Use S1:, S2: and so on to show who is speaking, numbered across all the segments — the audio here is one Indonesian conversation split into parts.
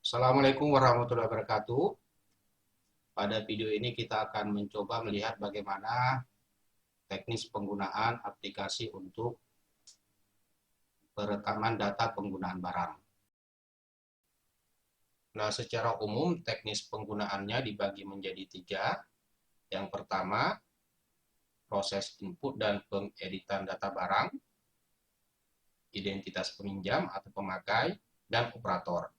S1: Assalamualaikum warahmatullahi wabarakatuh. Pada video ini kita akan mencoba melihat bagaimana teknis penggunaan aplikasi untuk perekaman data penggunaan barang. Nah, secara umum teknis penggunaannya dibagi menjadi tiga. Yang pertama, proses input dan pengeditan data barang, identitas peminjam atau pemakai, dan operator.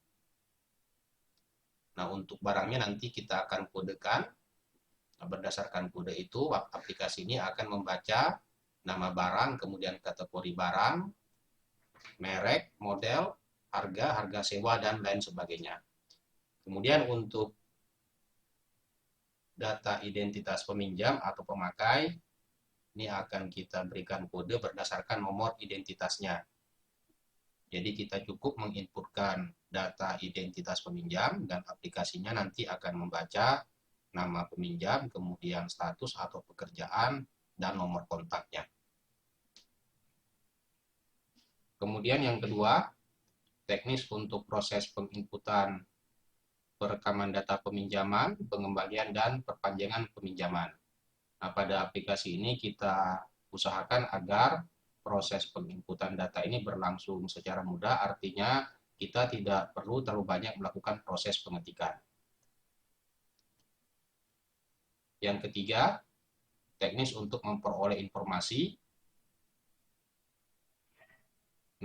S1: Nah, untuk barangnya nanti kita akan kodekan. Nah, berdasarkan kode itu, aplikasi ini akan membaca nama barang, kemudian kategori barang, merek, model, harga, harga sewa, dan lain sebagainya. Kemudian untuk data identitas peminjam atau pemakai, ini akan kita berikan kode berdasarkan nomor identitasnya. Jadi kita cukup menginputkan data identitas peminjam dan aplikasinya nanti akan membaca nama peminjam, kemudian status atau pekerjaan, dan nomor kontaknya. Kemudian yang kedua, teknis untuk proses penginputan perekaman data peminjaman, pengembalian, dan perpanjangan peminjaman. Nah, pada aplikasi ini kita usahakan agar proses penginputan data ini berlangsung secara mudah, artinya kita tidak perlu terlalu banyak melakukan proses pengetikan. Yang ketiga, teknis untuk memperoleh informasi.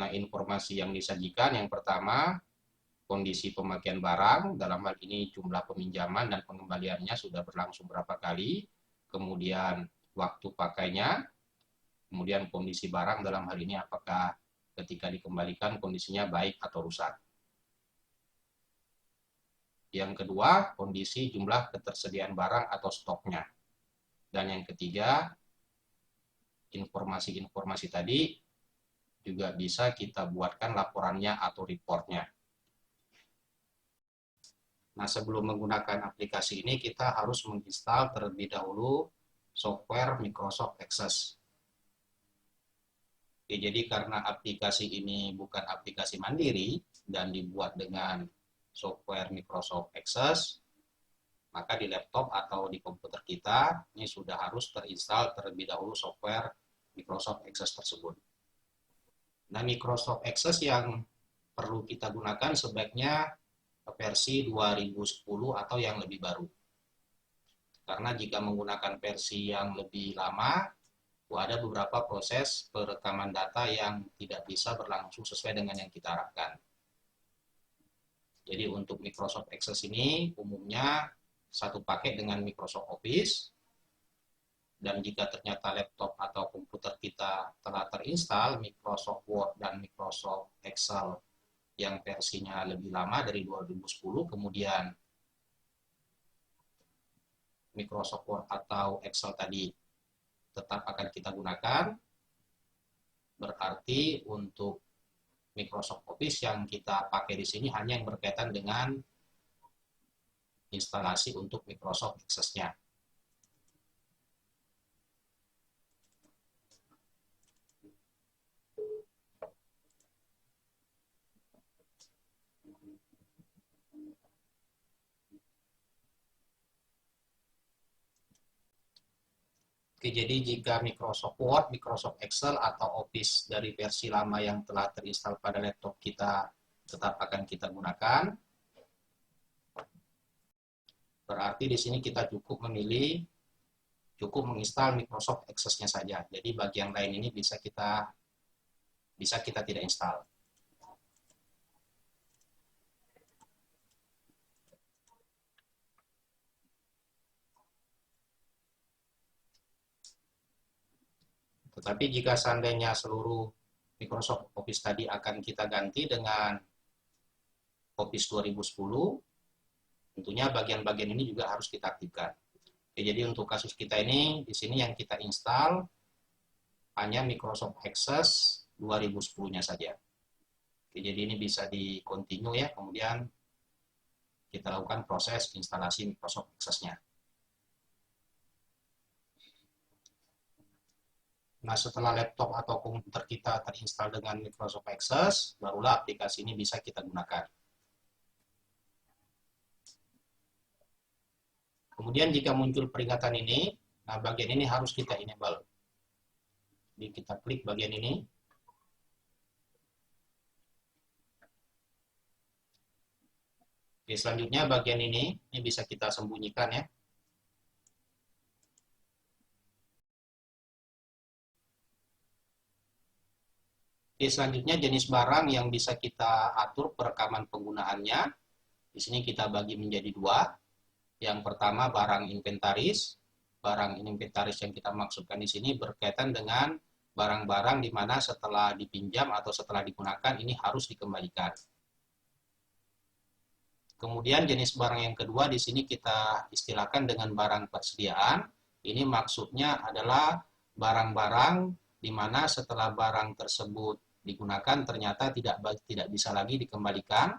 S1: Nah, informasi yang disajikan yang pertama, kondisi pemakaian barang, dalam hal ini jumlah peminjaman dan pengembaliannya sudah berlangsung berapa kali, kemudian waktu pakainya, kemudian kondisi barang dalam hal ini apakah ketika dikembalikan kondisinya baik atau rusak. Yang kedua, kondisi jumlah ketersediaan barang atau stoknya. Dan yang ketiga, informasi-informasi tadi juga bisa kita buatkan laporannya atau reportnya. Nah, sebelum menggunakan aplikasi ini, kita harus menginstal terlebih dahulu software Microsoft Access. Oke, jadi karena aplikasi ini bukan aplikasi mandiri dan dibuat dengan software Microsoft Access, maka di laptop atau di komputer kita ini sudah harus terinstall terlebih dahulu software Microsoft Access tersebut. Nah, Microsoft Access yang perlu kita gunakan sebaiknya versi 2010 atau yang lebih baru. Karena jika menggunakan versi yang lebih lama, ada beberapa proses perekaman data yang tidak bisa berlangsung sesuai dengan yang kita harapkan. Jadi untuk Microsoft Access ini umumnya satu paket dengan Microsoft Office, dan jika ternyata laptop atau komputer kita telah terinstall Microsoft Word dan Microsoft Excel yang versinya lebih lama dari 2010, kemudian Microsoft Word atau Excel tadi tetap akan kita gunakan, berarti untuk Microsoft Office yang kita pakai di sini hanya yang berkaitan dengan instalasi untuk Microsoft Access-nya. Oke, jadi jika Microsoft Word, Microsoft Excel, atau Office dari versi lama yang telah terinstall pada laptop kita tetap akan kita gunakan, berarti di sini kita cukup menginstal Microsoft Access-nya saja. Jadi bagian lain ini bisa kita tidak install. Tetapi jika seandainya seluruh Microsoft Office tadi akan kita ganti dengan Office 2010, tentunya bagian-bagian ini juga harus kita aktifkan. Oke, jadi untuk kasus kita ini, di sini yang kita install hanya Microsoft Access 2010-nya saja. Oke, jadi ini bisa di continue ya, kemudian kita lakukan proses instalasi Microsoft Access-nya. Nah, setelah laptop atau komputer kita terinstall dengan Microsoft Access, barulah aplikasi ini bisa kita gunakan. Kemudian jika muncul peringatan ini, nah bagian ini harus kita enable. Jadi kita klik bagian ini. Oke, selanjutnya bagian ini bisa kita sembunyikan ya. Oke, selanjutnya jenis barang yang bisa kita atur perekaman penggunaannya. Di sini kita bagi menjadi dua. Yang pertama barang inventaris. Barang inventaris yang kita maksudkan di sini berkaitan dengan barang-barang di mana setelah dipinjam atau setelah digunakan ini harus dikembalikan. Kemudian jenis barang yang kedua di sini kita istilahkan dengan barang persediaan. Ini maksudnya adalah barang-barang di mana setelah barang tersebut digunakan ternyata tidak bisa lagi dikembalikan,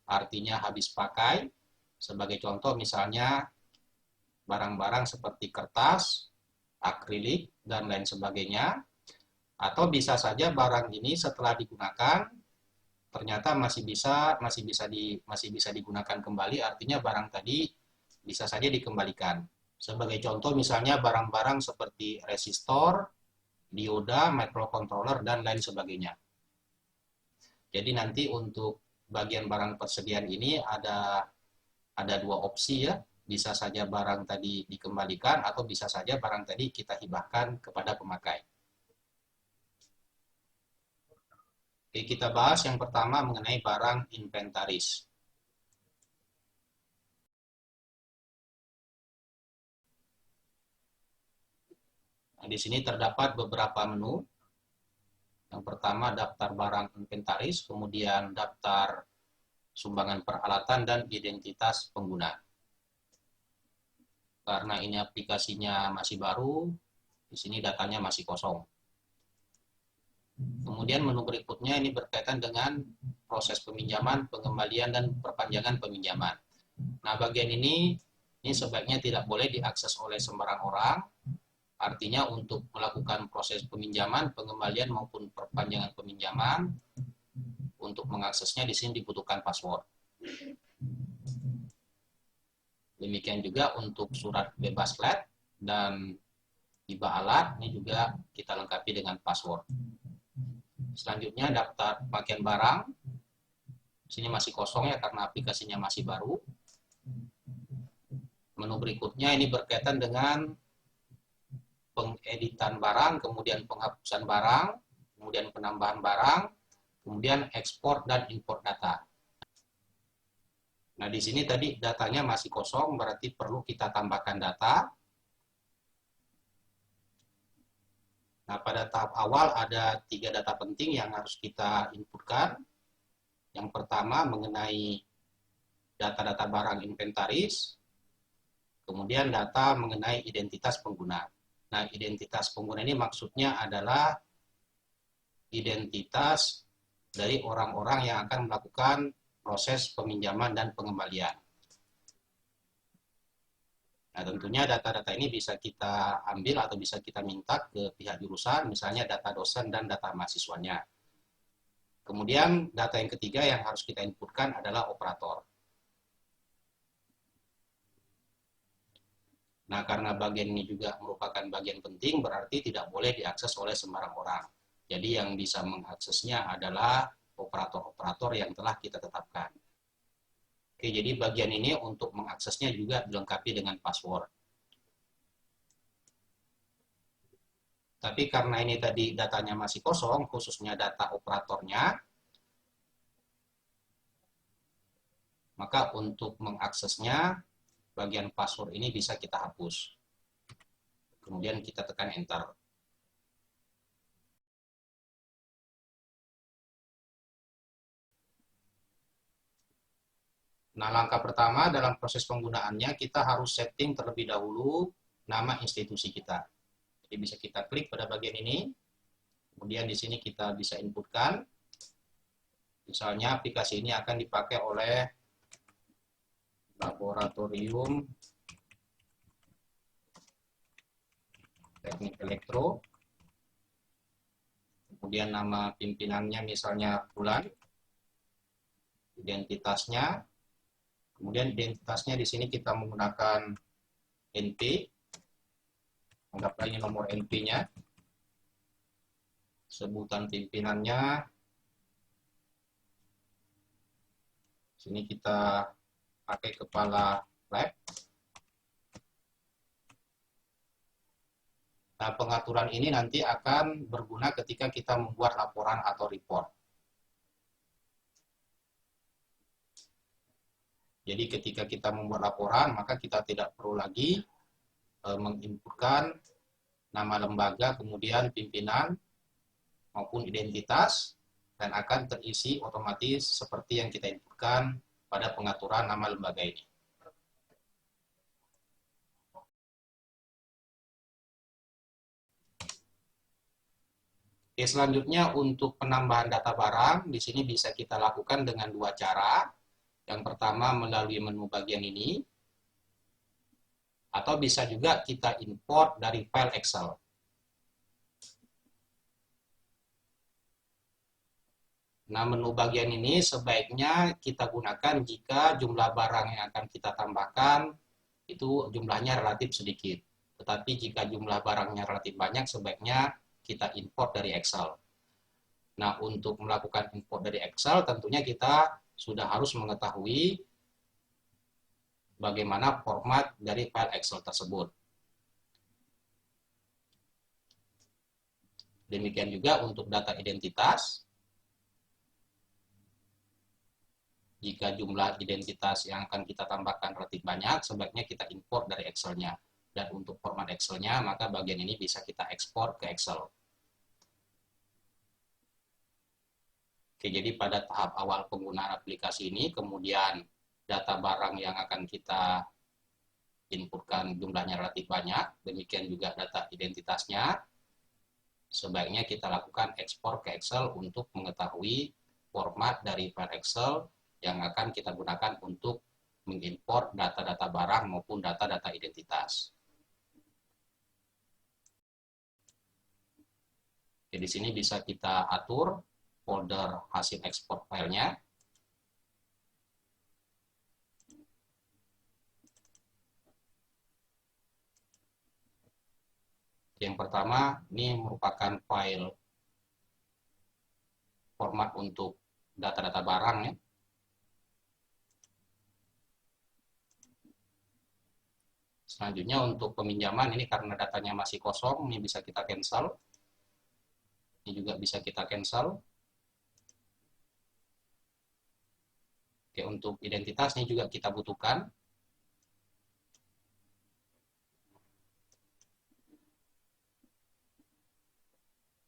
S1: artinya habis pakai. Sebagai contoh misalnya barang-barang seperti kertas, akrilik, dan lain sebagainya. Atau bisa saja barang ini setelah digunakan ternyata masih bisa digunakan kembali, artinya barang tadi bisa saja dikembalikan. Sebagai contoh misalnya barang-barang seperti resistor, dioda, microcontroller, dan lain sebagainya. Jadi nanti untuk bagian barang persediaan ini ada dua opsi ya. Bisa saja barang tadi dikembalikan atau bisa saja barang tadi kita hibahkan kepada pemakai. Oke, kita bahas yang pertama mengenai barang inventaris. Nah, di sini terdapat beberapa menu. Yang pertama daftar barang inventaris, kemudian daftar sumbangan peralatan dan identitas pengguna. Karena ini aplikasinya masih baru, di sini datanya masih kosong. Kemudian menu berikutnya ini berkaitan dengan proses peminjaman, pengembalian, dan perpanjangan peminjaman. Nah, bagian ini sebaiknya tidak boleh diakses oleh sembarang orang. Artinya untuk melakukan proses peminjaman, pengembalian maupun perpanjangan peminjaman, untuk mengaksesnya di sini dibutuhkan password. Demikian juga untuk surat bebas flat dan hibah alat, ini juga kita lengkapi dengan password. Selanjutnya daftar pakaian barang. Di sini masih kosong ya karena aplikasinya masih baru. Menu berikutnya ini berkaitan dengan pengeditan barang, kemudian penghapusan barang, kemudian penambahan barang, kemudian ekspor dan import data. Nah, di sini tadi datanya masih kosong, berarti perlu kita tambahkan data. Nah, pada tahap awal ada 3 data penting yang harus kita inputkan. Yang pertama mengenai data-data barang inventaris, kemudian data mengenai identitas pengguna. Nah, identitas pengguna ini maksudnya adalah identitas dari orang-orang yang akan melakukan proses peminjaman dan pengembalian. Nah, tentunya data-data ini bisa kita ambil atau bisa kita minta ke pihak jurusan, misalnya data dosen dan data mahasiswanya. Kemudian data yang ketiga yang harus kita inputkan adalah operator. Nah, karena bagian ini juga merupakan bagian penting, berarti tidak boleh diakses oleh sembarang orang. Jadi yang bisa mengaksesnya adalah operator-operator yang telah kita tetapkan. Oke, jadi bagian ini untuk mengaksesnya juga dilengkapi dengan password. Tapi karena ini tadi datanya masih kosong, khususnya data operatornya, maka untuk mengaksesnya, bagian password ini bisa kita hapus. Kemudian kita tekan enter. Nah, langkah pertama dalam proses penggunaannya, kita harus setting terlebih dahulu nama institusi kita. Jadi bisa kita klik pada bagian ini, kemudian di sini kita bisa inputkan. Misalnya aplikasi ini akan dipakai oleh Laboratorium Teknik Elektro. Kemudian nama pimpinannya misalnya Bulan. Identitasnya. Kemudian identitasnya di sini kita menggunakan NP, anggaplah ini nomor NP-nya, sebutan pimpinannya, sini kita pakai kepala lab. Nah, pengaturan ini nanti akan berguna ketika kita membuat laporan atau report. Jadi ketika kita membuat laporan, maka kita tidak perlu lagi menginputkan nama lembaga, kemudian pimpinan, maupun identitas, dan akan terisi otomatis seperti yang kita inputkan pada pengaturan nama lembaga ini. Oke, selanjutnya untuk penambahan data barang, di sini bisa kita lakukan dengan dua cara. Yang pertama melalui menu bagian ini, atau bisa juga kita import dari file Excel. Nah, menu bagian ini sebaiknya kita gunakan jika jumlah barang yang akan kita tambahkan itu jumlahnya relatif sedikit. Tetapi jika jumlah barangnya relatif banyak, sebaiknya kita import dari Excel. Nah, untuk melakukan import dari Excel, tentunya kita sudah harus mengetahui bagaimana format dari file Excel tersebut. Demikian juga untuk data identitas. Jika jumlah identitas yang akan kita tambahkan relatif banyak, sebaiknya kita import dari Excel-nya. Dan untuk format Excel-nya, maka bagian ini bisa kita ekspor ke Excel. Oke, jadi pada tahap awal penggunaan aplikasi ini, kemudian data barang yang akan kita inputkan jumlahnya relatif banyak, demikian juga data identitasnya, sebaiknya kita lakukan ekspor ke Excel untuk mengetahui format dari file Excel yang akan kita gunakan untuk mengimport data-data barang maupun data-data identitas. Jadi di sini bisa kita atur folder hasil ekspor filenya. Yang pertama, ini merupakan file format untuk data-data barang ya. Selanjutnya untuk peminjaman, ini karena datanya masih kosong, ini bisa kita cancel. Ini juga bisa kita cancel. Oke, untuk identitas ini juga kita butuhkan.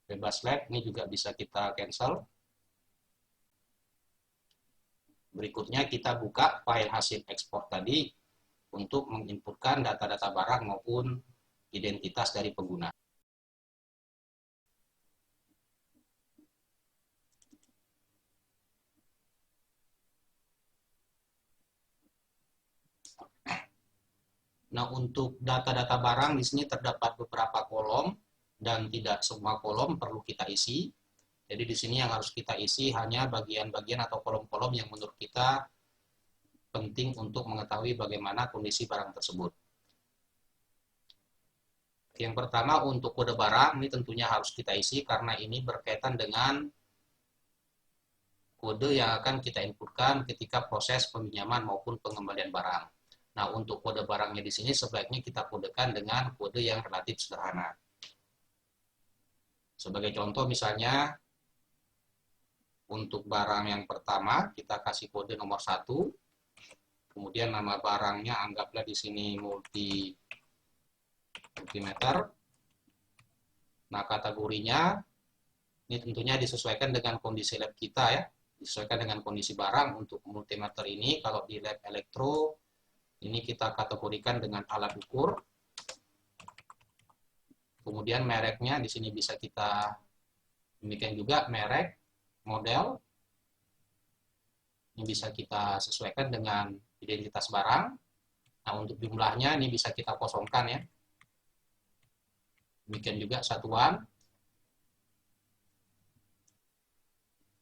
S1: Bebas lab ini juga bisa kita cancel. Berikutnya kita buka file hasil ekspor tadi untuk menginputkan data-data barang maupun identitas dari pengguna. Nah, untuk data-data barang di sini terdapat beberapa kolom dan tidak semua kolom perlu kita isi. Jadi di sini yang harus kita isi hanya bagian-bagian atau kolom-kolom yang menurut kita penting untuk mengetahui bagaimana kondisi barang tersebut. Yang pertama untuk kode barang, ini tentunya harus kita isi karena ini berkaitan dengan kode yang akan kita inputkan ketika proses peminjaman maupun pengembalian barang. Nah, untuk kode barangnya di sini sebaiknya kita kodekan dengan kode yang relatif sederhana. Sebagai contoh misalnya, untuk barang yang pertama kita kasih kode nomor 1, kemudian nama barangnya anggaplah di sini multimeter. Nah, kategorinya ini tentunya disesuaikan dengan kondisi lab kita ya, disesuaikan dengan kondisi barang. Untuk multimeter ini kalau di lab elektro ini kita kategorikan dengan alat ukur. Kemudian mereknya di sini bisa kita demikian juga merek, model. Ini bisa kita sesuaikan dengan identitas barang. Nah, untuk jumlahnya ini bisa kita kosongkan ya. Demikian juga satuan.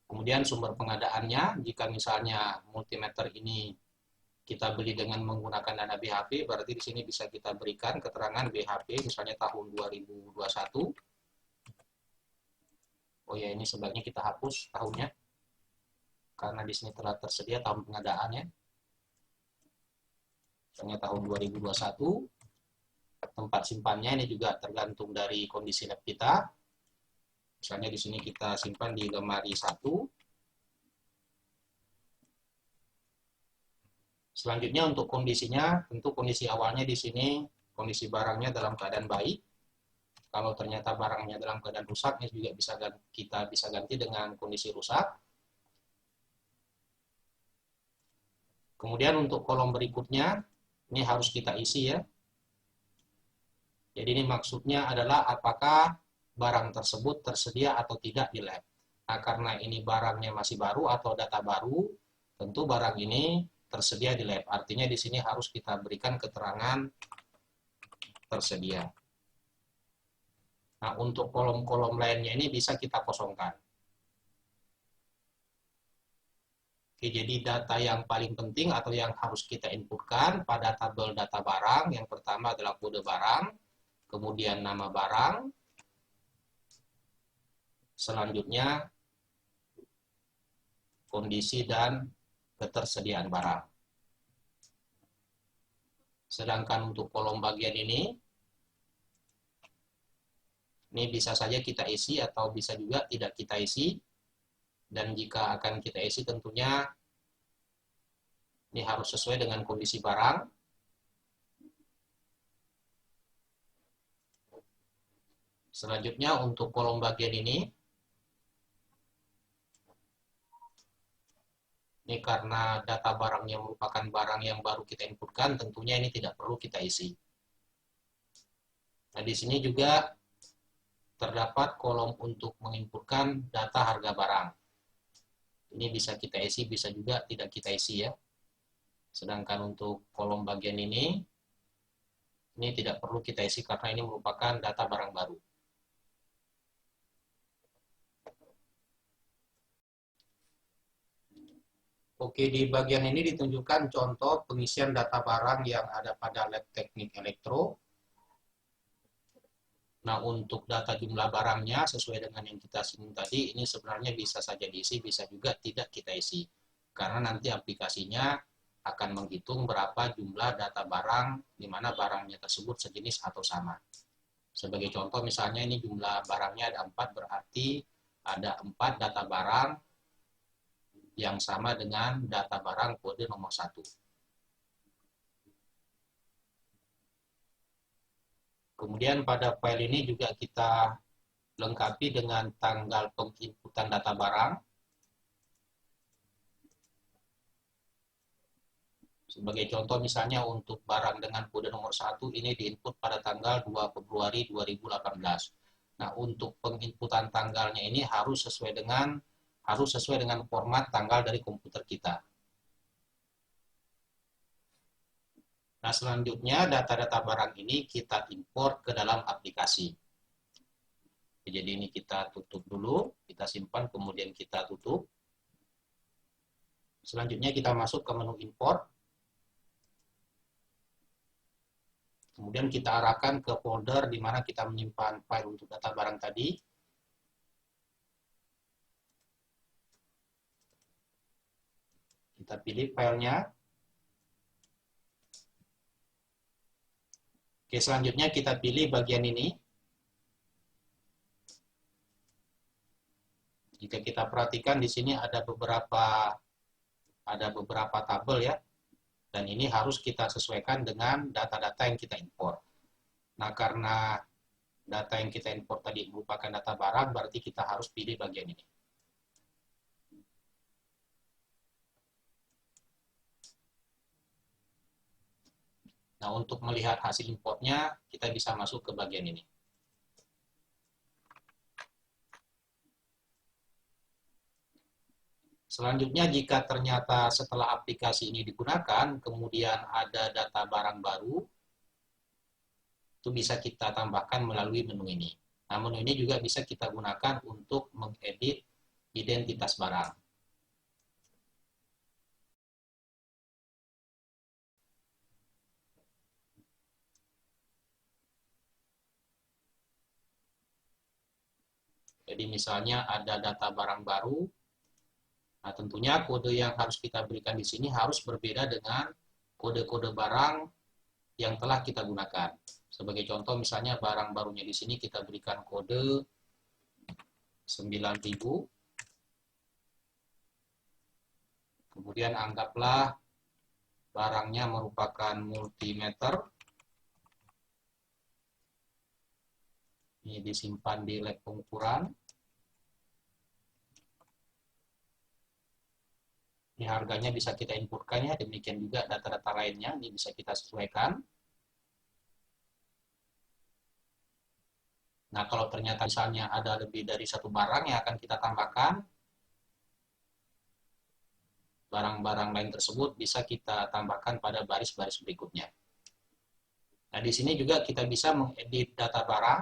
S1: Kemudian sumber pengadaannya, jika misalnya multimeter ini kita beli dengan menggunakan dana BHP, berarti di sini bisa kita berikan keterangan BHP, misalnya tahun 2021. Oh ya, ini sebaiknya kita hapus tahunnya, karena di sini telah tersedia tahun pengadaannya. Misalnya tahun 2021, tempat simpannya ini juga tergantung dari kondisi lab kita. Misalnya di sini kita simpan di lemari 1. Selanjutnya untuk kondisinya, tentu kondisi awalnya di sini kondisi barangnya dalam keadaan baik. Kalau ternyata barangnya dalam keadaan rusak, ini juga kita bisa ganti dengan kondisi rusak. Kemudian untuk kolom berikutnya, ini harus kita isi ya. Jadi ini maksudnya adalah apakah barang tersebut tersedia atau tidak di lab. Nah, karena ini barangnya masih baru atau data baru, tentu barang ini tersedia di lab. Artinya di sini harus kita berikan keterangan tersedia. Nah, untuk kolom-kolom lainnya ini bisa kita kosongkan. Oke, jadi data yang paling penting atau yang harus kita inputkan pada tabel data barang, yang pertama adalah kode barang, kemudian nama barang, selanjutnya kondisi dan ketersediaan barang. Sedangkan untuk kolom bagian ini bisa saja kita isi atau bisa juga tidak kita isi. Dan jika akan kita isi tentunya ini harus sesuai dengan kondisi barang. Selanjutnya untuk kolom bagian ini karena data barangnya merupakan barang yang baru kita inputkan, tentunya ini tidak perlu kita isi. Nah, di sini juga terdapat kolom untuk menginputkan data harga barang. Ini bisa kita isi, bisa juga tidak kita isi ya. Sedangkan untuk kolom bagian ini tidak perlu kita isi karena ini merupakan data barang baru. Oke, di bagian ini ditunjukkan contoh pengisian data barang yang ada pada lab teknik elektro. Nah, untuk data jumlah barangnya sesuai dengan yang kita singgung tadi, ini sebenarnya bisa saja diisi, bisa juga tidak kita isi. Karena nanti aplikasinya akan menghitung berapa jumlah data barang, di mana barangnya tersebut sejenis atau sama. Sebagai contoh, misalnya ini jumlah barangnya ada 4, berarti ada 4 data barang yang sama dengan data barang kode nomor 1. Kemudian pada file ini juga kita lengkapi dengan tanggal penginputan data barang. Sebagai contoh misalnya untuk barang dengan kode nomor 1 ini diinput pada tanggal 2 Februari 2018. Nah, untuk penginputan tanggalnya ini harus sesuai dengan format tanggal dari komputer kita. Nah, selanjutnya data-data barang ini kita import ke dalam aplikasi. Jadi ini kita tutup dulu, kita simpan, kemudian kita tutup. Selanjutnya kita masuk ke menu import. Kemudian kita arahkan ke folder di mana kita menyimpan file untuk data barang tadi. Kita pilih filenya. Oke, selanjutnya kita pilih bagian ini. Jika kita perhatikan di sini ada beberapa tabel ya. Dan ini harus kita sesuaikan dengan data-data yang kita import. Nah, karena data yang kita import tadi merupakan data barang, berarti kita harus pilih bagian ini. Nah, untuk melihat hasil importnya, kita bisa masuk ke bagian ini. Selanjutnya, jika ternyata setelah aplikasi ini digunakan, kemudian ada data barang baru, itu bisa kita tambahkan melalui menu ini. Nah, menu ini juga bisa kita gunakan untuk mengedit identitas barang. Jadi misalnya ada data barang baru, nah tentunya kode yang harus kita berikan di sini harus berbeda dengan kode-kode barang yang telah kita gunakan. Sebagai contoh misalnya barang barunya di sini kita berikan kode 9000. Kemudian anggaplah barangnya merupakan multimeter. Ini disimpan di lab pengukuran. Ini harganya bisa kita inputkan ya, demikian juga data-data lainnya, ini bisa kita sesuaikan. Nah, kalau ternyata misalnya ada lebih dari satu barang yang akan kita tambahkan, barang-barang lain tersebut bisa kita tambahkan pada baris-baris berikutnya. Nah, di sini juga kita bisa mengedit data barang.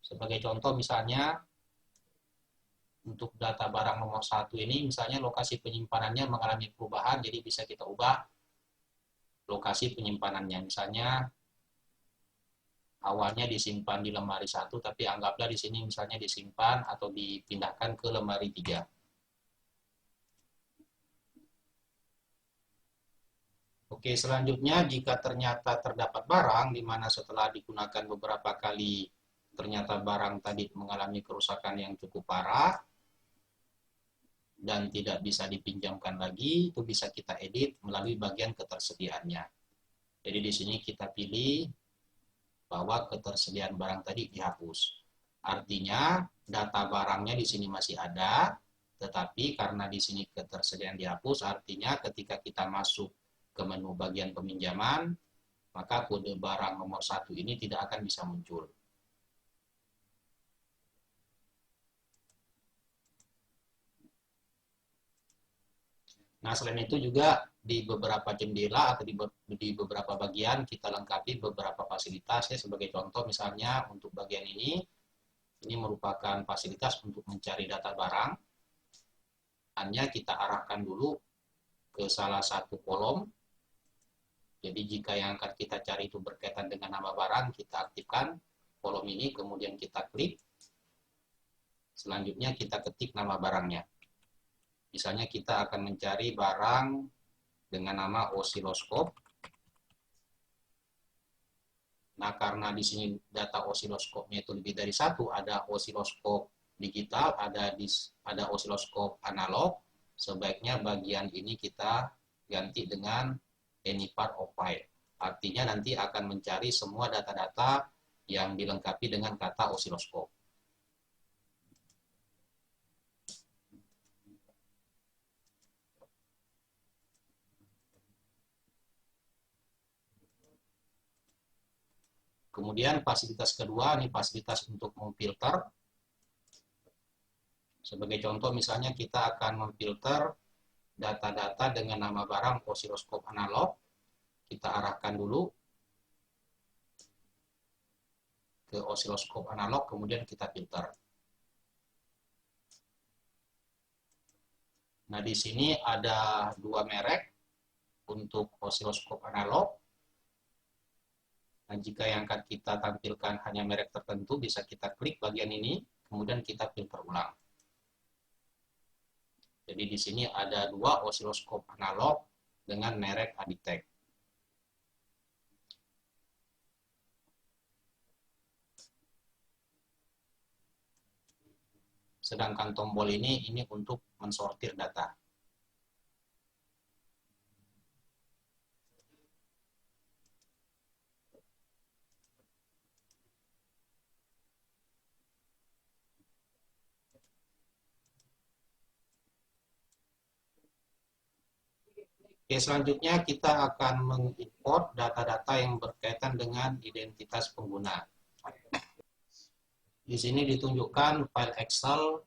S1: Sebagai contoh misalnya, untuk data barang nomor 1 ini, misalnya lokasi penyimpanannya mengalami perubahan, jadi bisa kita ubah lokasi penyimpanannya. Misalnya, awalnya disimpan di lemari 1, tapi anggaplah di sini misalnya disimpan atau dipindahkan ke lemari 3. Oke, selanjutnya jika ternyata terdapat barang di mana setelah digunakan beberapa kali ternyata barang tadi mengalami kerusakan yang cukup parah dan tidak bisa dipinjamkan lagi, itu bisa kita edit melalui bagian ketersediaannya. Jadi di sini kita pilih bahwa ketersediaan barang tadi dihapus. Artinya data barangnya di sini masih ada, tetapi karena di sini ketersediaan dihapus, artinya ketika kita masuk ke menu bagian peminjaman, maka kode barang nomor 1 ini tidak akan bisa muncul. Nah, selain itu juga di beberapa jendela atau di beberapa bagian kita lengkapi beberapa fasilitas ya, sebagai contoh misalnya untuk bagian ini merupakan fasilitas untuk mencari data barang. Hanya kita arahkan dulu ke salah satu kolom. Jadi jika yang akan kita cari itu berkaitan dengan nama barang, kita aktifkan kolom ini, kemudian kita klik. Selanjutnya kita ketik nama barangnya. Misalnya kita akan mencari barang dengan nama osiloskop. Nah, karena di sini data osiloskopnya itu lebih dari satu, ada osiloskop digital, ada osiloskop analog, sebaiknya bagian ini kita ganti dengan any part of file. Artinya nanti akan mencari semua data-data yang dilengkapi dengan kata osiloskop. Kemudian fasilitas kedua, ini fasilitas untuk memfilter. Sebagai contoh misalnya kita akan memfilter data-data dengan nama barang osiloskop analog. Kita arahkan dulu ke osiloskop analog, kemudian kita filter. Nah, di sini ada dua merek untuk osiloskop analog. Nah, jika yang akan kita tampilkan hanya merek tertentu, bisa kita klik bagian ini, kemudian kita filter ulang. Jadi di sini ada dua osiloskop analog dengan merek Aditech. Sedangkan tombol ini untuk mensortir data. Oke, selanjutnya kita akan mengimport data-data yang berkaitan dengan identitas pengguna. Di sini ditunjukkan file Excel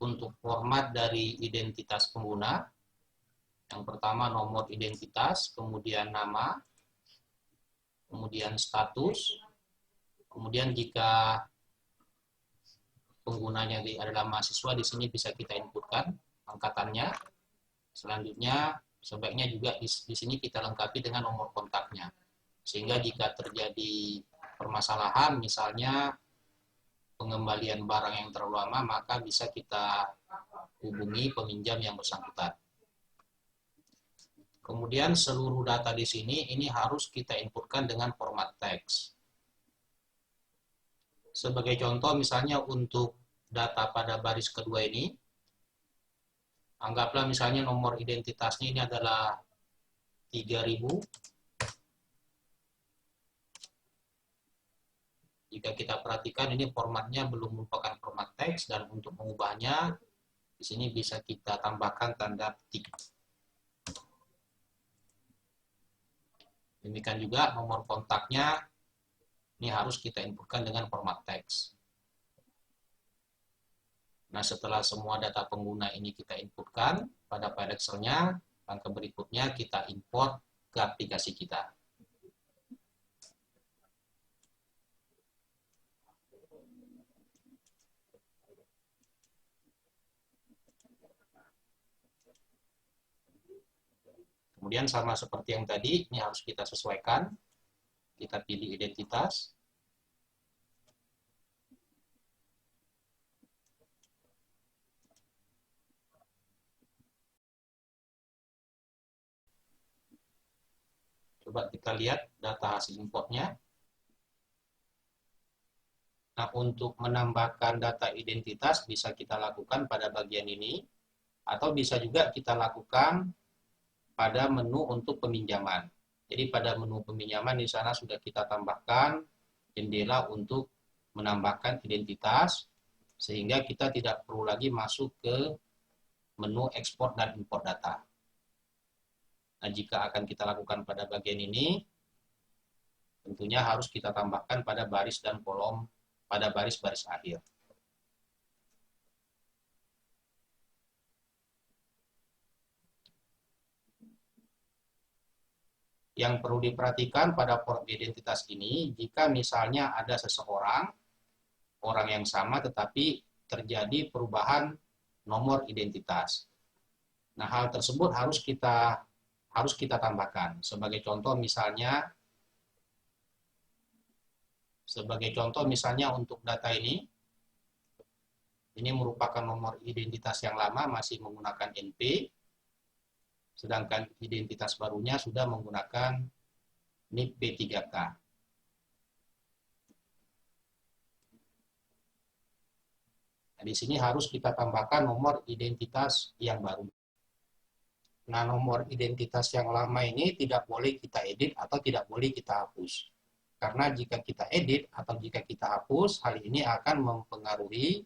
S1: untuk format dari identitas pengguna. Yang pertama nomor identitas, kemudian nama, kemudian status, kemudian jika penggunanya adalah mahasiswa, di sini bisa kita inputkan angkatannya. Selanjutnya sebaiknya juga di sini kita lengkapi dengan nomor kontaknya. Sehingga jika terjadi permasalahan, misalnya pengembalian barang yang terlalu lama, maka bisa kita hubungi peminjam yang bersangkutan. Kemudian seluruh data di sini ini harus kita inputkan dengan format teks. Sebagai contoh misalnya untuk data pada baris kedua ini, anggaplah misalnya nomor identitasnya ini adalah 3000. Jika kita perhatikan ini formatnya belum merupakan format teks, dan untuk mengubahnya di sini bisa kita tambahkan tanda petik. Demikian juga nomor kontaknya ini harus kita inputkan dengan format teks. Nah, setelah semua data pengguna ini kita inputkan pada file Excel-nya, langkah berikutnya kita import ke aplikasi kita. Kemudian sama seperti yang tadi, ini harus kita sesuaikan. Kita pilih identitas. Coba kita lihat data hasil importnya. Nah, untuk menambahkan data identitas bisa kita lakukan pada bagian ini, atau bisa juga kita lakukan pada menu untuk peminjaman. Jadi pada menu peminjaman di sana sudah kita tambahkan jendela untuk menambahkan identitas, sehingga kita tidak perlu lagi masuk ke menu ekspor dan import data. Nah, jika akan kita lakukan pada bagian ini, tentunya harus kita tambahkan pada baris dan kolom pada baris-baris akhir. Yang perlu diperhatikan pada form identitas ini, jika misalnya ada seseorang, orang yang sama tetapi terjadi perubahan nomor identitas. Nah, hal tersebut harus kita tambahkan. Sebagai contoh misalnya untuk data ini merupakan nomor identitas yang lama masih menggunakan NP, sedangkan identitas barunya sudah menggunakan NIP B3K. Nah, di sini harus kita tambahkan nomor identitas yang baru. Nah, nomor identitas yang lama ini tidak boleh kita edit atau tidak boleh kita hapus. Karena jika kita edit atau jika kita hapus, hal ini akan mempengaruhi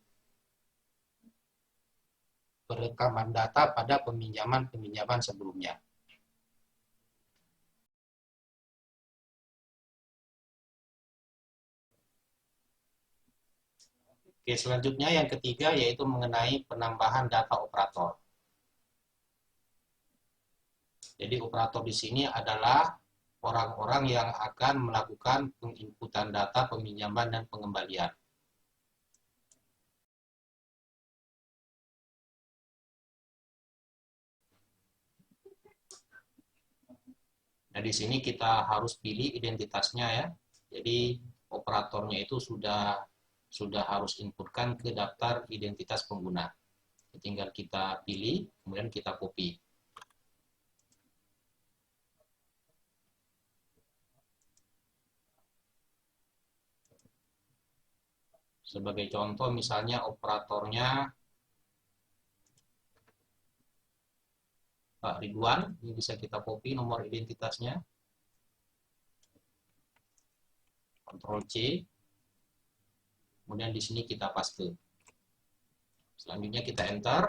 S1: perekaman data pada peminjaman sebelumnya. Oke, selanjutnya yang ketiga yaitu mengenai penambahan data operator. Jadi operator di sini adalah orang-orang yang akan melakukan penginputan data peminjaman dan pengembalian. Nah, di sini kita harus pilih identitasnya ya. Jadi operatornya itu sudah harus inputkan ke daftar identitas pengguna. Tinggal kita pilih, kemudian kita copy. Sebagai contoh misalnya operatornya Pak Ridwan, ini bisa kita copy nomor identitasnya. Ctrl C. Kemudian di sini kita paste. Selanjutnya kita enter.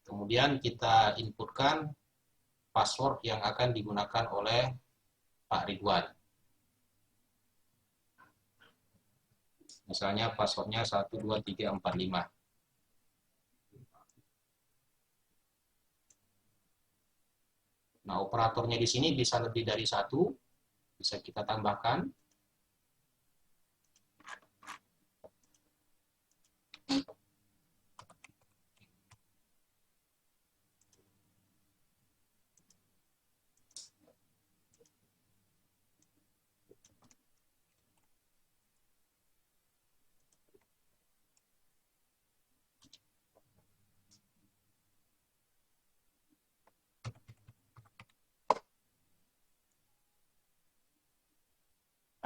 S1: Kemudian kita inputkan password yang akan digunakan oleh Pak Ridwan. Misalnya passwordnya 12345. Nah, operatornya di sini bisa lebih dari satu, bisa kita tambahkan.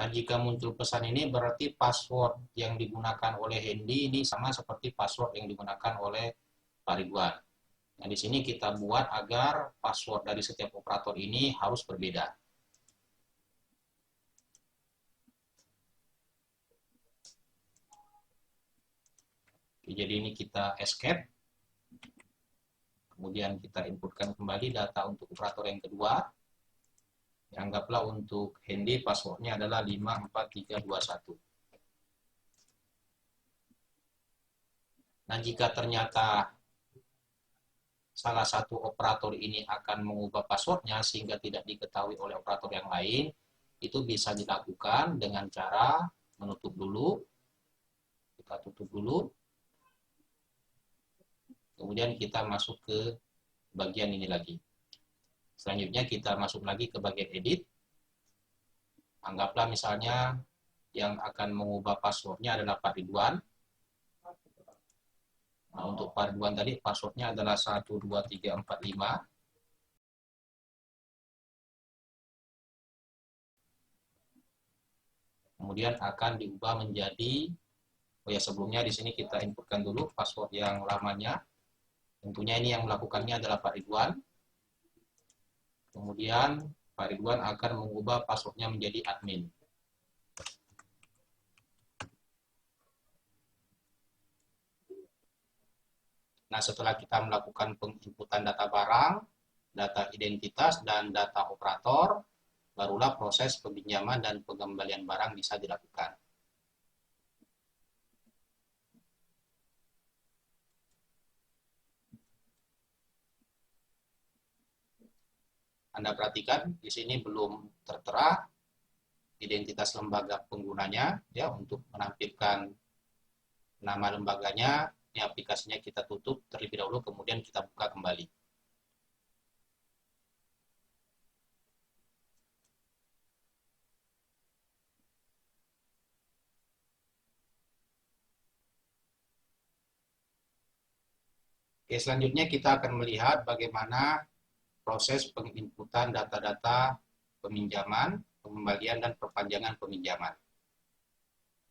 S1: Nah, jika muncul pesan ini berarti password yang digunakan oleh Hendy ini sama seperti password yang digunakan oleh Pak Ridwan. Nah, di sini kita buat agar password dari setiap operator ini harus berbeda. Oke, jadi ini kita escape. Kemudian kita inputkan kembali data untuk operator yang kedua. Anggaplah untuk Hendy passwordnya adalah 54321. Nah, jika ternyata salah satu operator ini akan mengubah passwordnya sehingga tidak diketahui oleh operator yang lain, itu bisa dilakukan dengan cara menutup dulu. Kita tutup dulu. Kemudian kita masuk ke bagian ini lagi. Selanjutnya kita masuk lagi ke bagian edit. Anggaplah misalnya yang akan mengubah passwordnya adalah Pak Ridwan. Nah, untuk Pak Ridwan tadi passwordnya adalah 12345. Kemudian akan diubah menjadi, oh ya sebelumnya di sini kita inputkan dulu password yang lamanya. Tentunya ini yang melakukannya adalah Pak Ridwan. Kemudian Pak Ridwan akan mengubah passwordnya menjadi admin. Nah, setelah kita melakukan penginputan data barang, data identitas, dan data operator, barulah proses peminjaman dan pengembalian barang bisa dilakukan. Anda perhatikan di sini belum tertera identitas lembaga penggunanya ya untuk menampilkan nama lembaganya. Ini aplikasinya kita tutup terlebih dahulu, kemudian kita buka kembali. Oke, selanjutnya kita akan melihat bagaimana proses penginputan data-data peminjaman, pengembalian, dan perpanjangan peminjaman.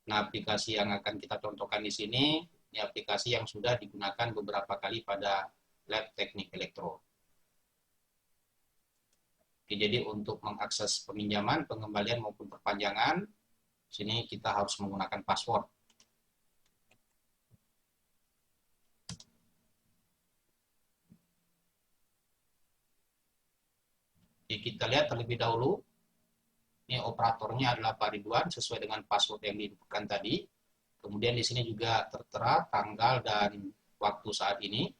S1: Nah, aplikasi yang akan kita contohkan di sini, ini aplikasi yang sudah digunakan beberapa kali pada lab teknik elektro. Oke, jadi untuk mengakses peminjaman, pengembalian maupun perpanjangan, sini kita harus menggunakan password. Jadi kita lihat terlebih dahulu, ini operatornya adalah Pak Ridwan sesuai dengan password yang diinputkan tadi. Kemudian di sini juga tertera tanggal dan waktu saat ini.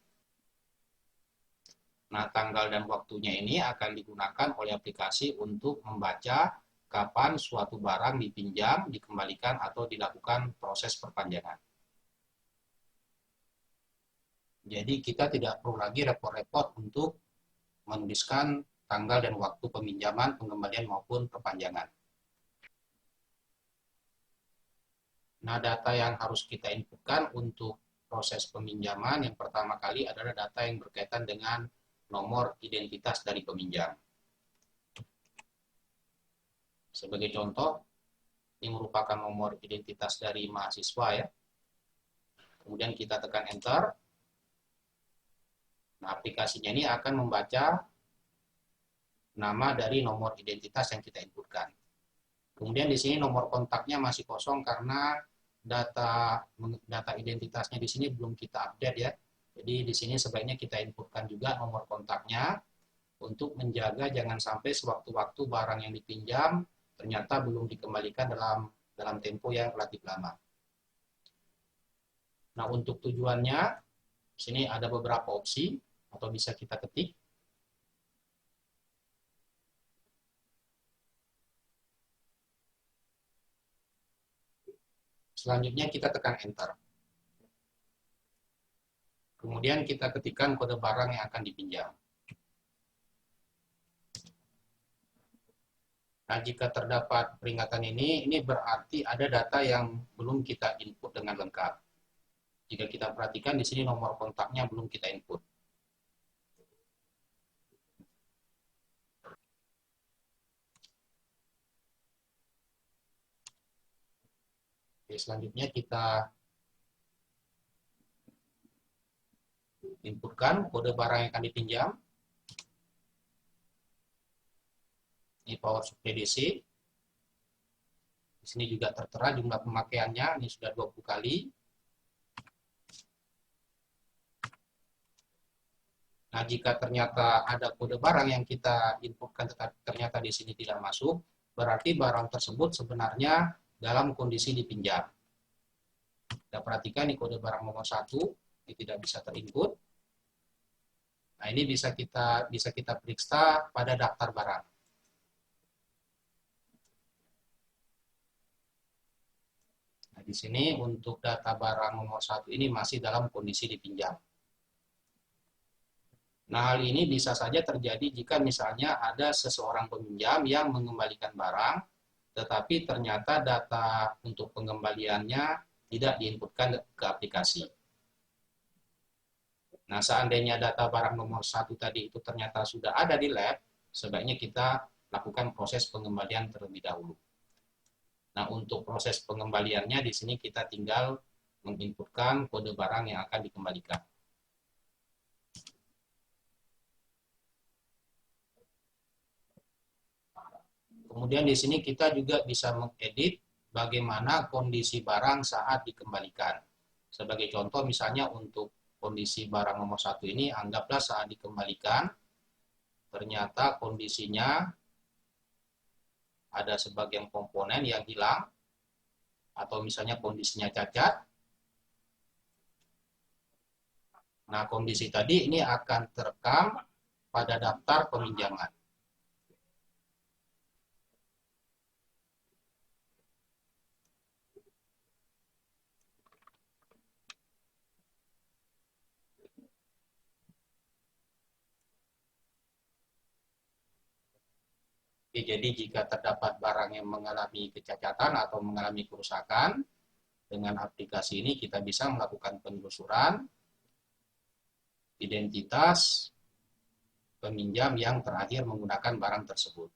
S1: Nah, tanggal dan waktunya ini akan digunakan oleh aplikasi untuk membaca kapan suatu barang dipinjam, dikembalikan, atau dilakukan proses perpanjangan. Jadi kita tidak perlu lagi repot-repot untuk menuliskan tanggal dan waktu peminjaman, pengembalian maupun perpanjangan. Nah, data yang harus kita inputkan untuk proses peminjaman yang pertama kali adalah data yang berkaitan dengan nomor identitas dari peminjam. Sebagai contoh, ini merupakan nomor identitas dari mahasiswa ya. Kemudian kita tekan enter. Nah, aplikasinya ini akan membaca nama dari nomor identitas yang kita inputkan. Kemudian di sini nomor kontaknya masih kosong karena data identitasnya di sini belum kita update ya. Jadi di sini sebaiknya kita inputkan juga nomor kontaknya untuk menjaga jangan sampai sewaktu-waktu barang yang dipinjam ternyata belum dikembalikan dalam tempo yang relatif lama. Nah, untuk tujuannya sini ada beberapa opsi atau bisa kita ketik. Selanjutnya kita tekan enter. Kemudian kita ketikkan kode barang yang akan dipinjam. Nah, jika terdapat peringatan ini berarti ada data yang belum kita input dengan lengkap. Jika kita perhatikan di sini nomor kontaknya belum kita input. Oke, selanjutnya kita inputkan kode barang yang akan dipinjam. Ini power supply DC. Di sini juga tertera jumlah pemakaiannya, ini sudah 20 kali. Nah, jika ternyata ada kode barang yang kita inputkan tetapi ternyata di sini tidak masuk, berarti barang tersebut sebenarnya dalam kondisi dipinjam. Kita perhatikan ini kode barang nomor 1, ini tidak bisa terinput. Nah, ini bisa kita periksa pada daftar barang. Nah, di sini untuk data barang nomor 1 ini masih dalam kondisi dipinjam. Nah, hal ini bisa saja terjadi jika misalnya ada seseorang peminjam yang mengembalikan barang, tetapi ternyata data untuk pengembaliannya tidak diinputkan ke aplikasi. Nah, seandainya data barang nomor 1 tadi itu ternyata sudah ada di lab, sebaiknya kita lakukan proses pengembalian terlebih dahulu. Nah, untuk proses pengembaliannya di sini kita tinggal menginputkan kode barang yang akan dikembalikan. Kemudian di sini kita juga bisa mengedit bagaimana kondisi barang saat dikembalikan. Sebagai contoh misalnya untuk kondisi barang nomor 1 ini, anggaplah saat dikembalikan, ternyata kondisinya ada sebagian komponen yang hilang, atau misalnya kondisinya cacat. Nah, kondisi tadi ini akan terekam pada daftar peminjaman. Oke, jadi jika terdapat barang yang mengalami kecacatan atau mengalami kerusakan, dengan aplikasi ini kita bisa melakukan penelusuran identitas peminjam yang terakhir menggunakan barang tersebut.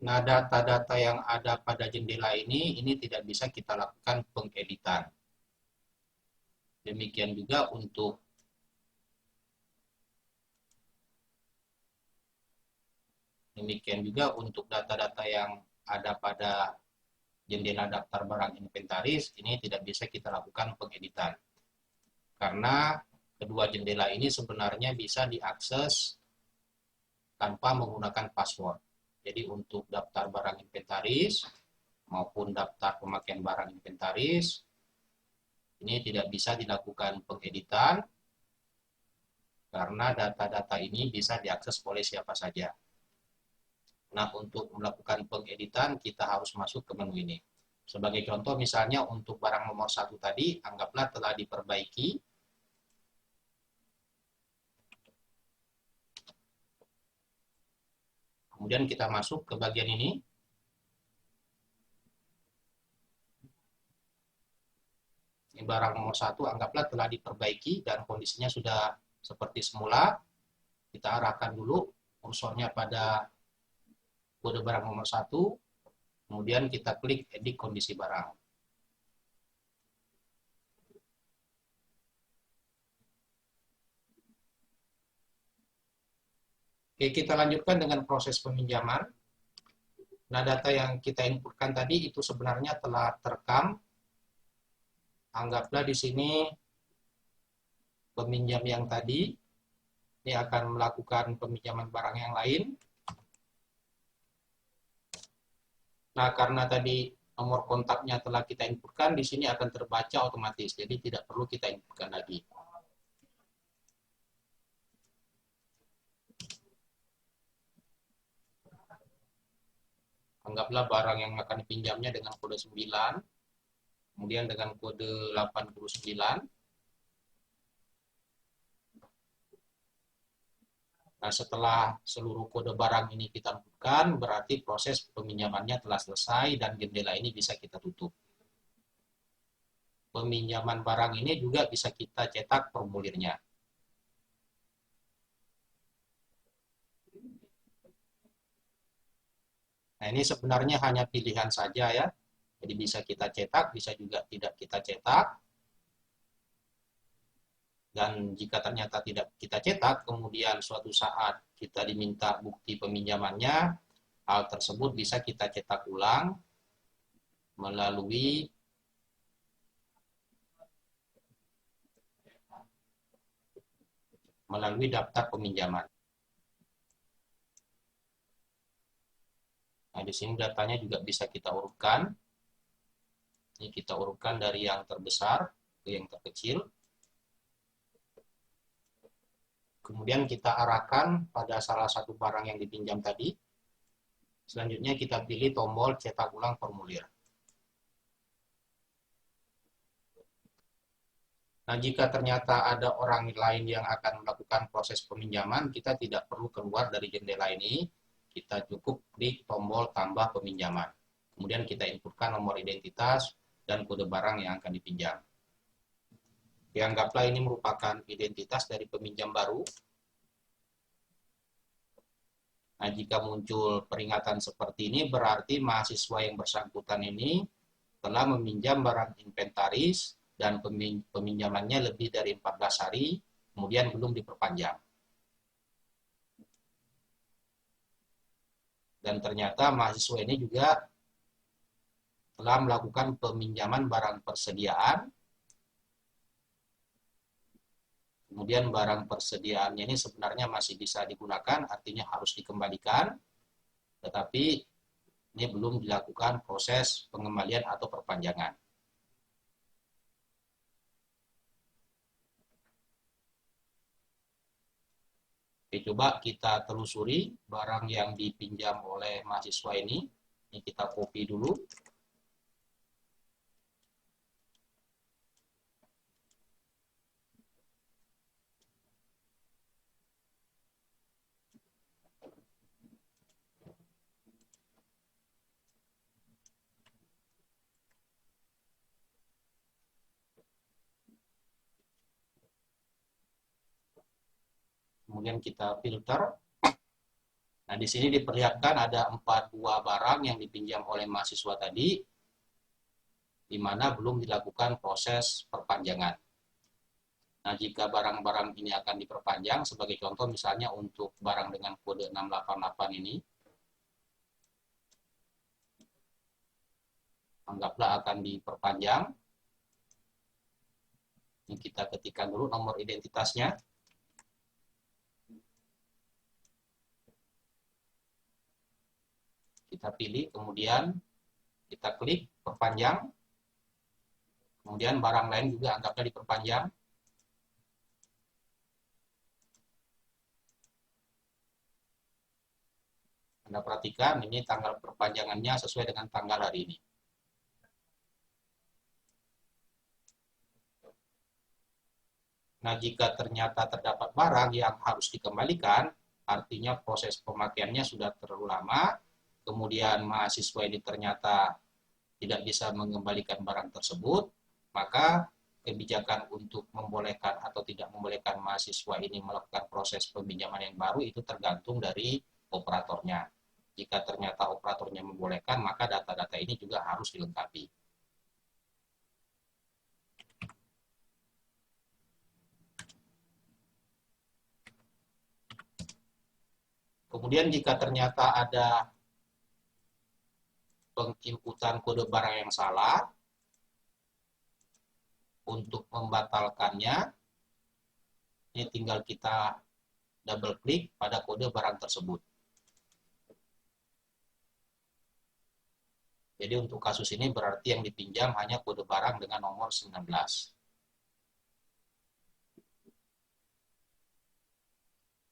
S1: Nah, data-data yang ada pada jendela ini tidak bisa kita lakukan pengeditan. Demikian juga untuk data-data yang ada pada jendela daftar barang inventaris, ini tidak bisa kita lakukan pengeditan. Karena kedua jendela ini sebenarnya bisa diakses tanpa menggunakan password. Jadi untuk daftar barang inventaris maupun daftar pemakaian barang inventaris, ini tidak bisa dilakukan pengeditan karena data-data ini bisa diakses oleh siapa saja. Nah, untuk melakukan pengeditan, kita harus masuk ke menu ini. Sebagai contoh, misalnya untuk barang nomor 1 tadi, anggaplah telah diperbaiki. Kemudian kita masuk ke bagian ini. Ini barang nomor 1, anggaplah telah diperbaiki dan kondisinya sudah seperti semula. Kita arahkan dulu kursornya pada kode barang nomor 1, kemudian kita klik edit kondisi barang. Oke, kita lanjutkan dengan proses peminjaman. Nah, data yang kita inputkan tadi itu sebenarnya telah terekam. Anggaplah di sini peminjam yang tadi ini akan melakukan peminjaman barang yang lain. Nah, karena tadi nomor kontaknya telah kita inputkan, di sini akan terbaca otomatis. Jadi tidak perlu kita inputkan lagi. Anggaplah barang yang akan dipinjamnya dengan kode 9, kemudian dengan kode 89. Nah, setelah seluruh kode barang ini kita inputkan, berarti proses peminjamannya telah selesai dan jendela ini bisa kita tutup. Peminjaman barang ini juga bisa kita cetak formulirnya. Nah, Nah, ini sebenarnya hanya pilihan saja ya. Jadi bisa kita cetak, bisa juga tidak kita cetak. Dan jika ternyata tidak kita cetak, kemudian suatu saat kita diminta bukti peminjamannya, hal tersebut bisa kita cetak ulang melalui daftar peminjaman. Nah, di sini datanya juga bisa kita urutkan. Ini kita urutkan dari yang terbesar ke yang terkecil. Kemudian kita arahkan pada salah satu barang yang dipinjam tadi. Selanjutnya kita pilih tombol cetak ulang formulir. Nah, jika ternyata ada orang lain yang akan melakukan proses peminjaman, kita tidak perlu keluar dari jendela ini. Kita cukup klik tombol tambah peminjaman. Kemudian kita inputkan nomor identitas dan kode barang yang akan dipinjam. Dianggaplah ini merupakan identitas dari peminjam baru. Nah, jika muncul peringatan seperti ini, berarti mahasiswa yang bersangkutan ini telah meminjam barang inventaris dan peminjamannya lebih dari 14 hari, kemudian belum diperpanjang. Dan ternyata mahasiswa ini juga telah melakukan peminjaman barang persediaan. Kemudian barang persediaannya ini sebenarnya masih bisa digunakan, artinya harus dikembalikan, tetapi ini belum dilakukan proses pengembalian atau perpanjangan. Oke, coba kita telusuri barang yang dipinjam oleh mahasiswa ini. Ini kita copy dulu. Kemudian kita filter. Nah, di sini diperlihatkan ada 4 buah barang yang dipinjam oleh mahasiswa tadi, di mana belum dilakukan proses perpanjangan. Nah, jika barang-barang ini akan diperpanjang, sebagai contoh misalnya untuk barang dengan kode 688 ini, anggaplah akan diperpanjang. Ini kita ketikkan dulu nomor identitasnya. Kita pilih, kemudian kita klik perpanjang. Kemudian barang lain juga anggapnya diperpanjang. Anda perhatikan ini tanggal perpanjangannya sesuai dengan tanggal hari ini. Nah, jika ternyata terdapat barang yang harus dikembalikan, artinya proses pemakaiannya sudah terlalu lama, kemudian mahasiswa ini ternyata tidak bisa mengembalikan barang tersebut, maka kebijakan untuk membolehkan atau tidak membolehkan mahasiswa ini melakukan proses peminjaman yang baru itu tergantung dari operatornya. Jika ternyata operatornya membolehkan, maka data-data ini juga harus dilengkapi. Kemudian jika ternyata ada penginputan kode barang yang salah, untuk membatalkannya, ini tinggal kita double klik pada kode barang tersebut. Jadi untuk kasus ini berarti yang dipinjam hanya kode barang dengan nomor 19.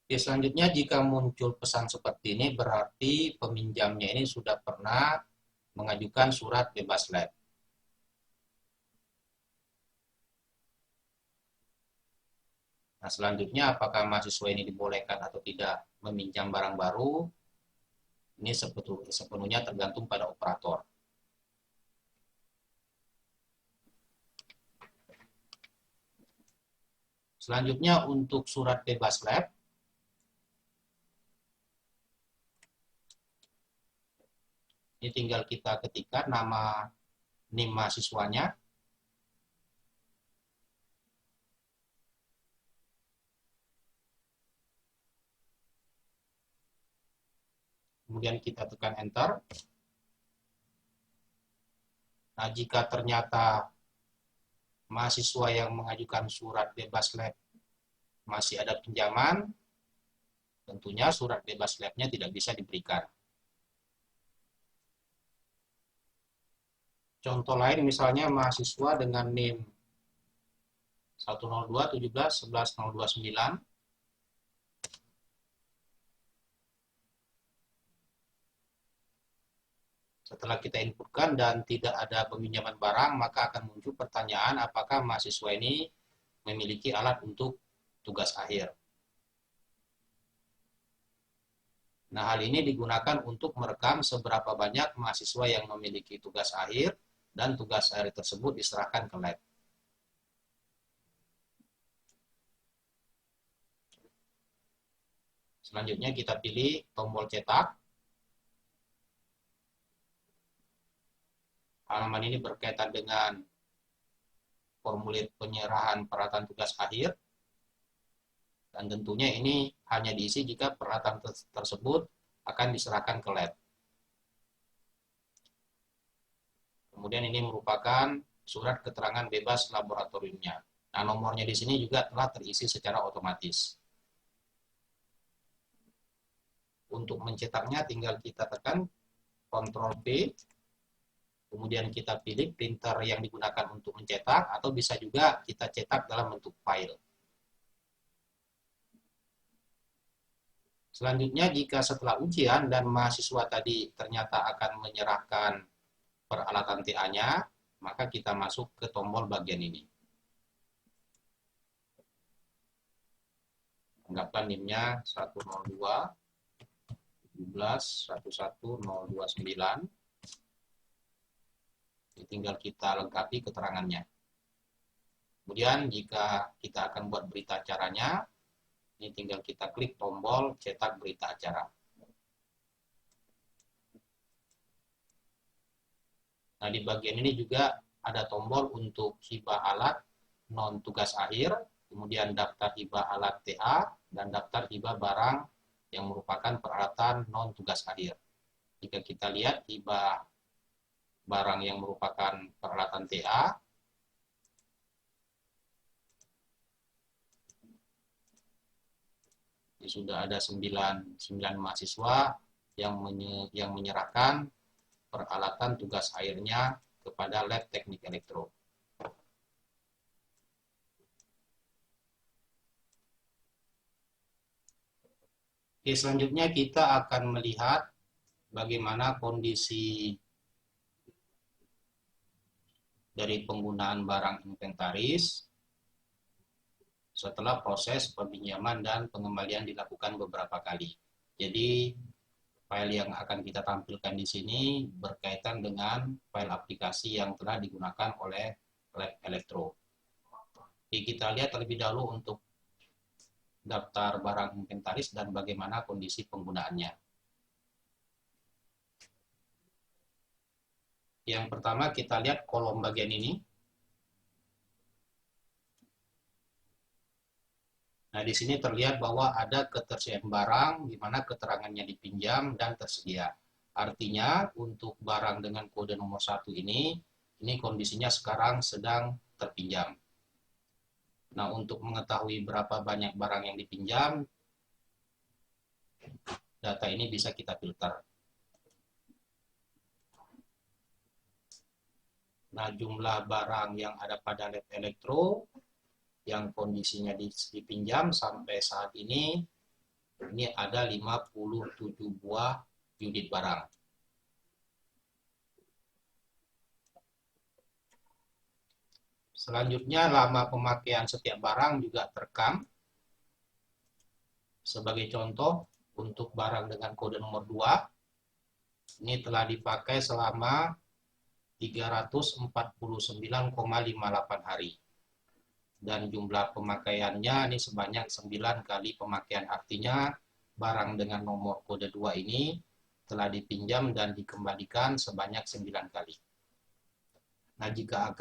S1: Oke, selanjutnya jika muncul pesan seperti ini berarti peminjamnya ini sudah pernah mengajukan surat bebas lab. Nah, selanjutnya apakah mahasiswa ini dibolehkan atau tidak meminjam barang baru? Ini sepenuhnya tergantung pada operator. Selanjutnya untuk surat bebas lab, Ini tinggal kita ketikkan nama NIM mahasiswanya. Kemudian kita tekan enter. Nah, jika ternyata mahasiswa yang mengajukan surat bebas lab masih ada pinjaman, tentunya surat bebas labnya tidak bisa diberikan. Contoh lain misalnya mahasiswa dengan NIM 102 17 11 029. Setelah kita inputkan dan tidak ada peminjaman barang, maka akan muncul pertanyaan apakah mahasiswa ini memiliki alat untuk tugas akhir. Nah, hal ini digunakan untuk merekam seberapa banyak mahasiswa yang memiliki tugas akhir dan tugas akhir tersebut diserahkan ke lab. Selanjutnya kita pilih tombol cetak. Halaman ini berkaitan dengan formulir penyerahan peralatan tugas akhir. Dan tentunya ini hanya diisi jika peralatan tersebut akan diserahkan ke lab. Kemudian ini merupakan surat keterangan bebas laboratoriumnya. Nah, nomornya di sini juga telah terisi secara otomatis. Untuk mencetaknya tinggal kita tekan Ctrl V. Kemudian kita pilih printer yang digunakan untuk mencetak, atau bisa juga kita cetak dalam bentuk file. Selanjutnya, jika setelah ujian dan mahasiswa tadi ternyata akan menyerahkan peralatan TA-nya, maka kita masuk ke tombol bagian ini. Anggaplah NIM-nya 102 17 11 029. Tinggal kita lengkapi keterangannya. Kemudian jika kita akan buat berita acaranya, ini tinggal kita klik tombol cetak berita acara. Nah, di bagian ini juga ada tombol untuk hibah alat non tugas akhir, kemudian daftar hibah alat TA, dan daftar hibah barang yang merupakan peralatan non tugas akhir. Jika kita lihat hibah barang yang merupakan peralatan TA, sudah ada 9 mahasiswa yang menyerahkan peralatan tugas akhirnya kepada lab teknik elektro. Oke, selanjutnya kita akan melihat bagaimana kondisi dari penggunaan barang inventaris setelah proses peminjaman dan pengembalian dilakukan beberapa kali. Jadi, file yang akan kita tampilkan di sini berkaitan dengan file aplikasi yang telah digunakan oleh lab elektro. Jadi, kita lihat terlebih dahulu untuk daftar barang inventaris dan bagaimana kondisi penggunaannya. Yang pertama kita lihat kolom bagian ini. Nah, di sini terlihat bahwa ada ketersediaan barang di mana keterangannya dipinjam dan tersedia. Artinya untuk barang dengan kode nomor 1 ini kondisinya sekarang sedang terpinjam. Nah, untuk mengetahui berapa banyak barang yang dipinjam, data ini bisa kita filter. Nah, jumlah barang yang ada pada lab elektro yang kondisinya dipinjam sampai saat ini ada 57 buah unit barang. Selanjutnya, lama pemakaian setiap barang juga terekam. Sebagai contoh, untuk barang dengan kode nomor 2, ini telah dipakai selama 349,58 hari. Dan jumlah pemakaiannya ini sebanyak 9 kali pemakaian. Artinya barang dengan nomor kode 2 ini telah dipinjam dan dikembalikan sebanyak 9 kali. Nah, jika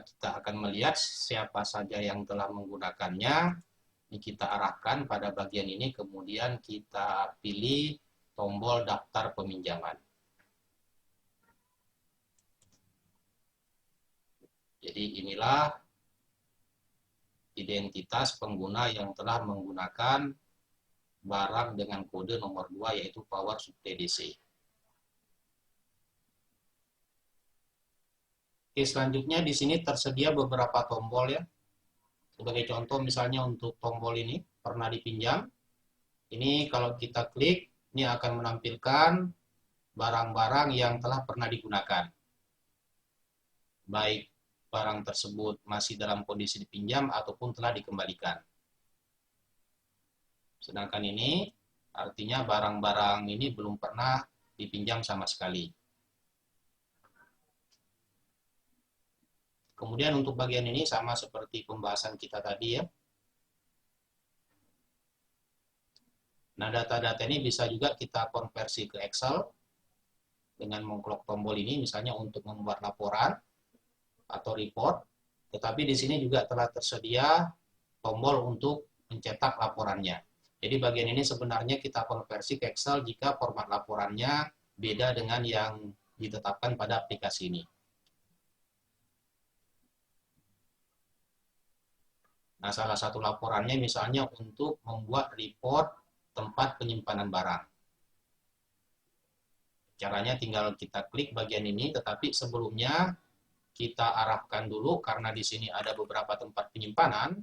S1: kita akan melihat siapa saja yang telah menggunakannya, ini kita arahkan pada bagian ini, kemudian kita pilih tombol daftar peminjaman. Jadi inilah identitas pengguna yang telah menggunakan barang dengan kode nomor 2, yaitu Power Supply DC. Oke, selanjutnya di sini tersedia beberapa tombol ya. Sebagai contoh misalnya untuk tombol ini, pernah dipinjam. Ini kalau kita klik, ini akan menampilkan barang-barang yang telah pernah digunakan. Baik barang tersebut masih dalam kondisi dipinjam ataupun telah dikembalikan. Sedangkan ini artinya barang-barang ini belum pernah dipinjam sama sekali. Kemudian untuk bagian ini sama seperti pembahasan kita tadi ya. Nah, data-data ini bisa juga kita konversi ke Excel dengan mengklik tombol ini, misalnya untuk membuat laporan atau report. Tetapi di sini juga telah tersedia tombol untuk mencetak laporannya. Jadi bagian ini sebenarnya kita konversi ke Excel jika format laporannya beda dengan yang ditetapkan pada aplikasi ini. Nah, salah satu laporannya misalnya untuk membuat report tempat penyimpanan barang. Caranya tinggal kita klik bagian ini, tetapi sebelumnya kita arahkan dulu karena di sini ada beberapa tempat penyimpanan.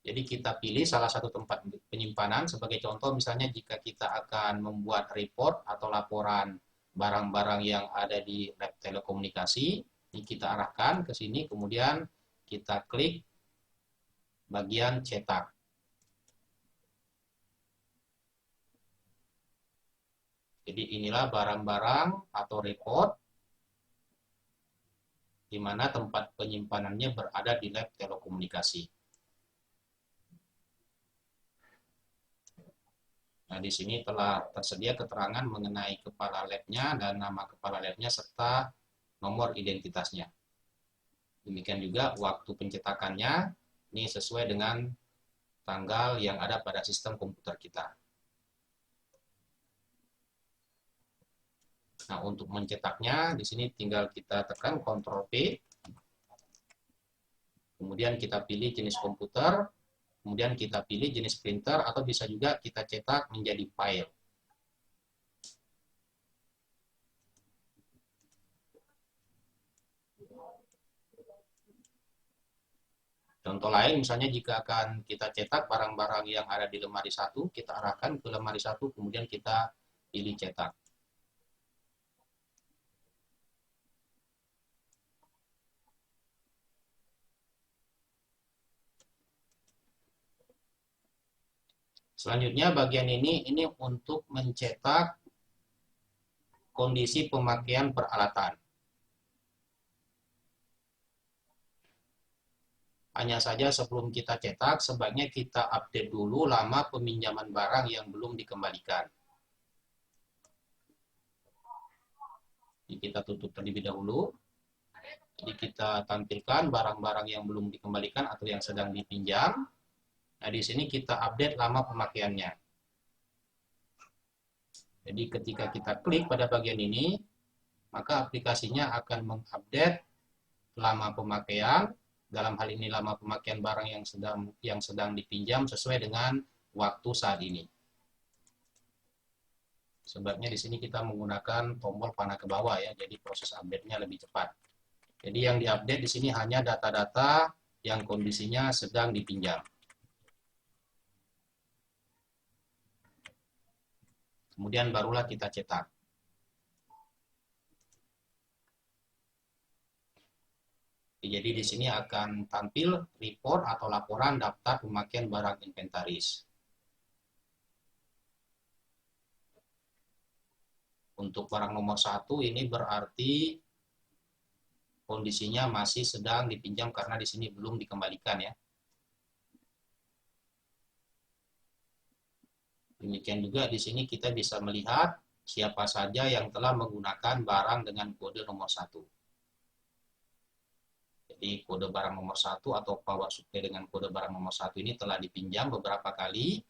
S1: Jadi kita pilih salah satu tempat penyimpanan, sebagai contoh misalnya jika kita akan membuat report atau laporan barang-barang yang ada di lab telekomunikasi, ini kita arahkan ke sini, kemudian kita klik bagian cetak. Jadi inilah barang-barang atau report di mana tempat penyimpanannya berada di lab telekomunikasi. Nah, di sini telah tersedia keterangan mengenai kepala labnya dan nama kepala labnya serta nomor identitasnya. Demikian juga waktu pencetakannya, ini sesuai dengan tanggal yang ada pada sistem komputer kita. Nah, untuk mencetaknya, di sini tinggal kita tekan Ctrl P, kemudian kita pilih jenis komputer, kemudian kita pilih jenis printer, atau bisa juga kita cetak menjadi file. Contoh lain, misalnya jika akan kita cetak barang-barang yang ada di lemari 1, kita arahkan ke lemari 1, kemudian kita pilih cetak. Selanjutnya bagian ini untuk mencetak kondisi pemakaian peralatan. Hanya saja sebelum kita cetak, sebaiknya kita update dulu lama peminjaman barang yang belum dikembalikan. Jadi kita tutup terlebih dahulu. Jadi kita tampilkan barang-barang yang belum dikembalikan atau yang sedang dipinjam. Nah, di sini kita update lama pemakaiannya. Jadi ketika kita klik pada bagian ini, maka aplikasinya akan mengupdate lama pemakaian. Dalam hal ini lama pemakaian barang yang sedang dipinjam sesuai dengan waktu saat ini. Sebabnya di sini kita menggunakan tombol panah ke bawah ya, jadi proses update-nya lebih cepat. Jadi yang diupdate di sini hanya data-data yang kondisinya sedang dipinjam. Kemudian barulah kita cetak. Jadi di sini akan tampil report atau laporan daftar pemakaian barang inventaris. Untuk barang nomor 1 ini berarti kondisinya masih sedang dipinjam karena di sini belum dikembalikan ya. Demikian juga di sini kita bisa melihat siapa saja yang telah menggunakan barang dengan kode nomor 1. Jadi kode barang nomor 1 atau power supply dengan kode barang nomor 1 ini telah dipinjam beberapa kali,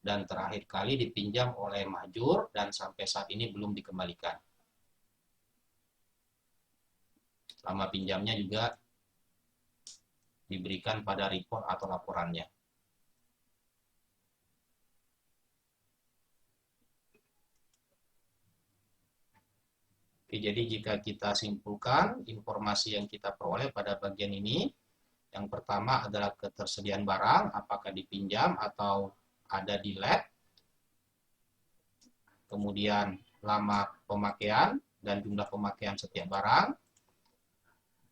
S1: dan terakhir kali dipinjam oleh Mahjur dan sampai saat ini belum dikembalikan. Selama pinjamnya juga diberikan pada report atau laporannya. Oke, jadi jika kita simpulkan informasi yang kita peroleh pada bagian ini, yang pertama adalah ketersediaan barang, apakah dipinjam atau ada di lab. Kemudian lama pemakaian dan jumlah pemakaian setiap barang.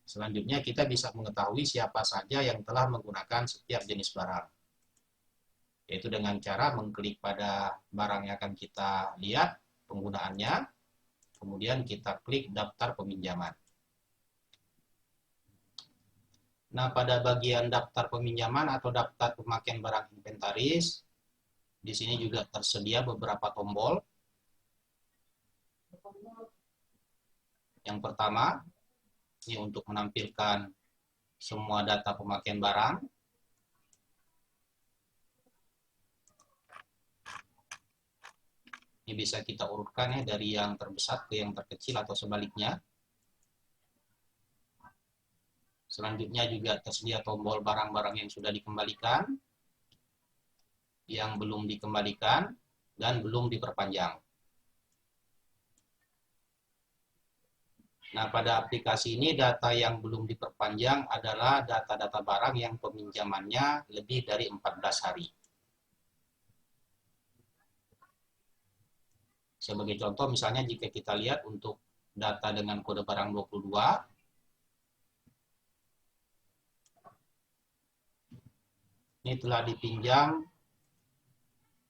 S1: Selanjutnya kita bisa mengetahui siapa saja yang telah menggunakan setiap jenis barang, yaitu dengan cara mengklik pada barang yang akan kita lihat penggunaannya, kemudian kita klik daftar peminjaman. Nah, pada bagian daftar peminjaman atau daftar pemakaian barang inventaris, di sini juga tersedia beberapa tombol. Yang pertama, ini untuk menampilkan semua data pemakaian barang. Ini bisa kita urutkan ya dari yang terbesar ke yang terkecil atau sebaliknya. Selanjutnya juga tersedia tombol barang-barang yang sudah dikembalikan, yang belum dikembalikan, dan belum diperpanjang. Nah, pada aplikasi ini data yang belum diperpanjang adalah data-data barang yang peminjamannya lebih dari 14 hari. Sebagai contoh, misalnya jika kita lihat untuk data dengan kode barang 22, ini telah dipinjam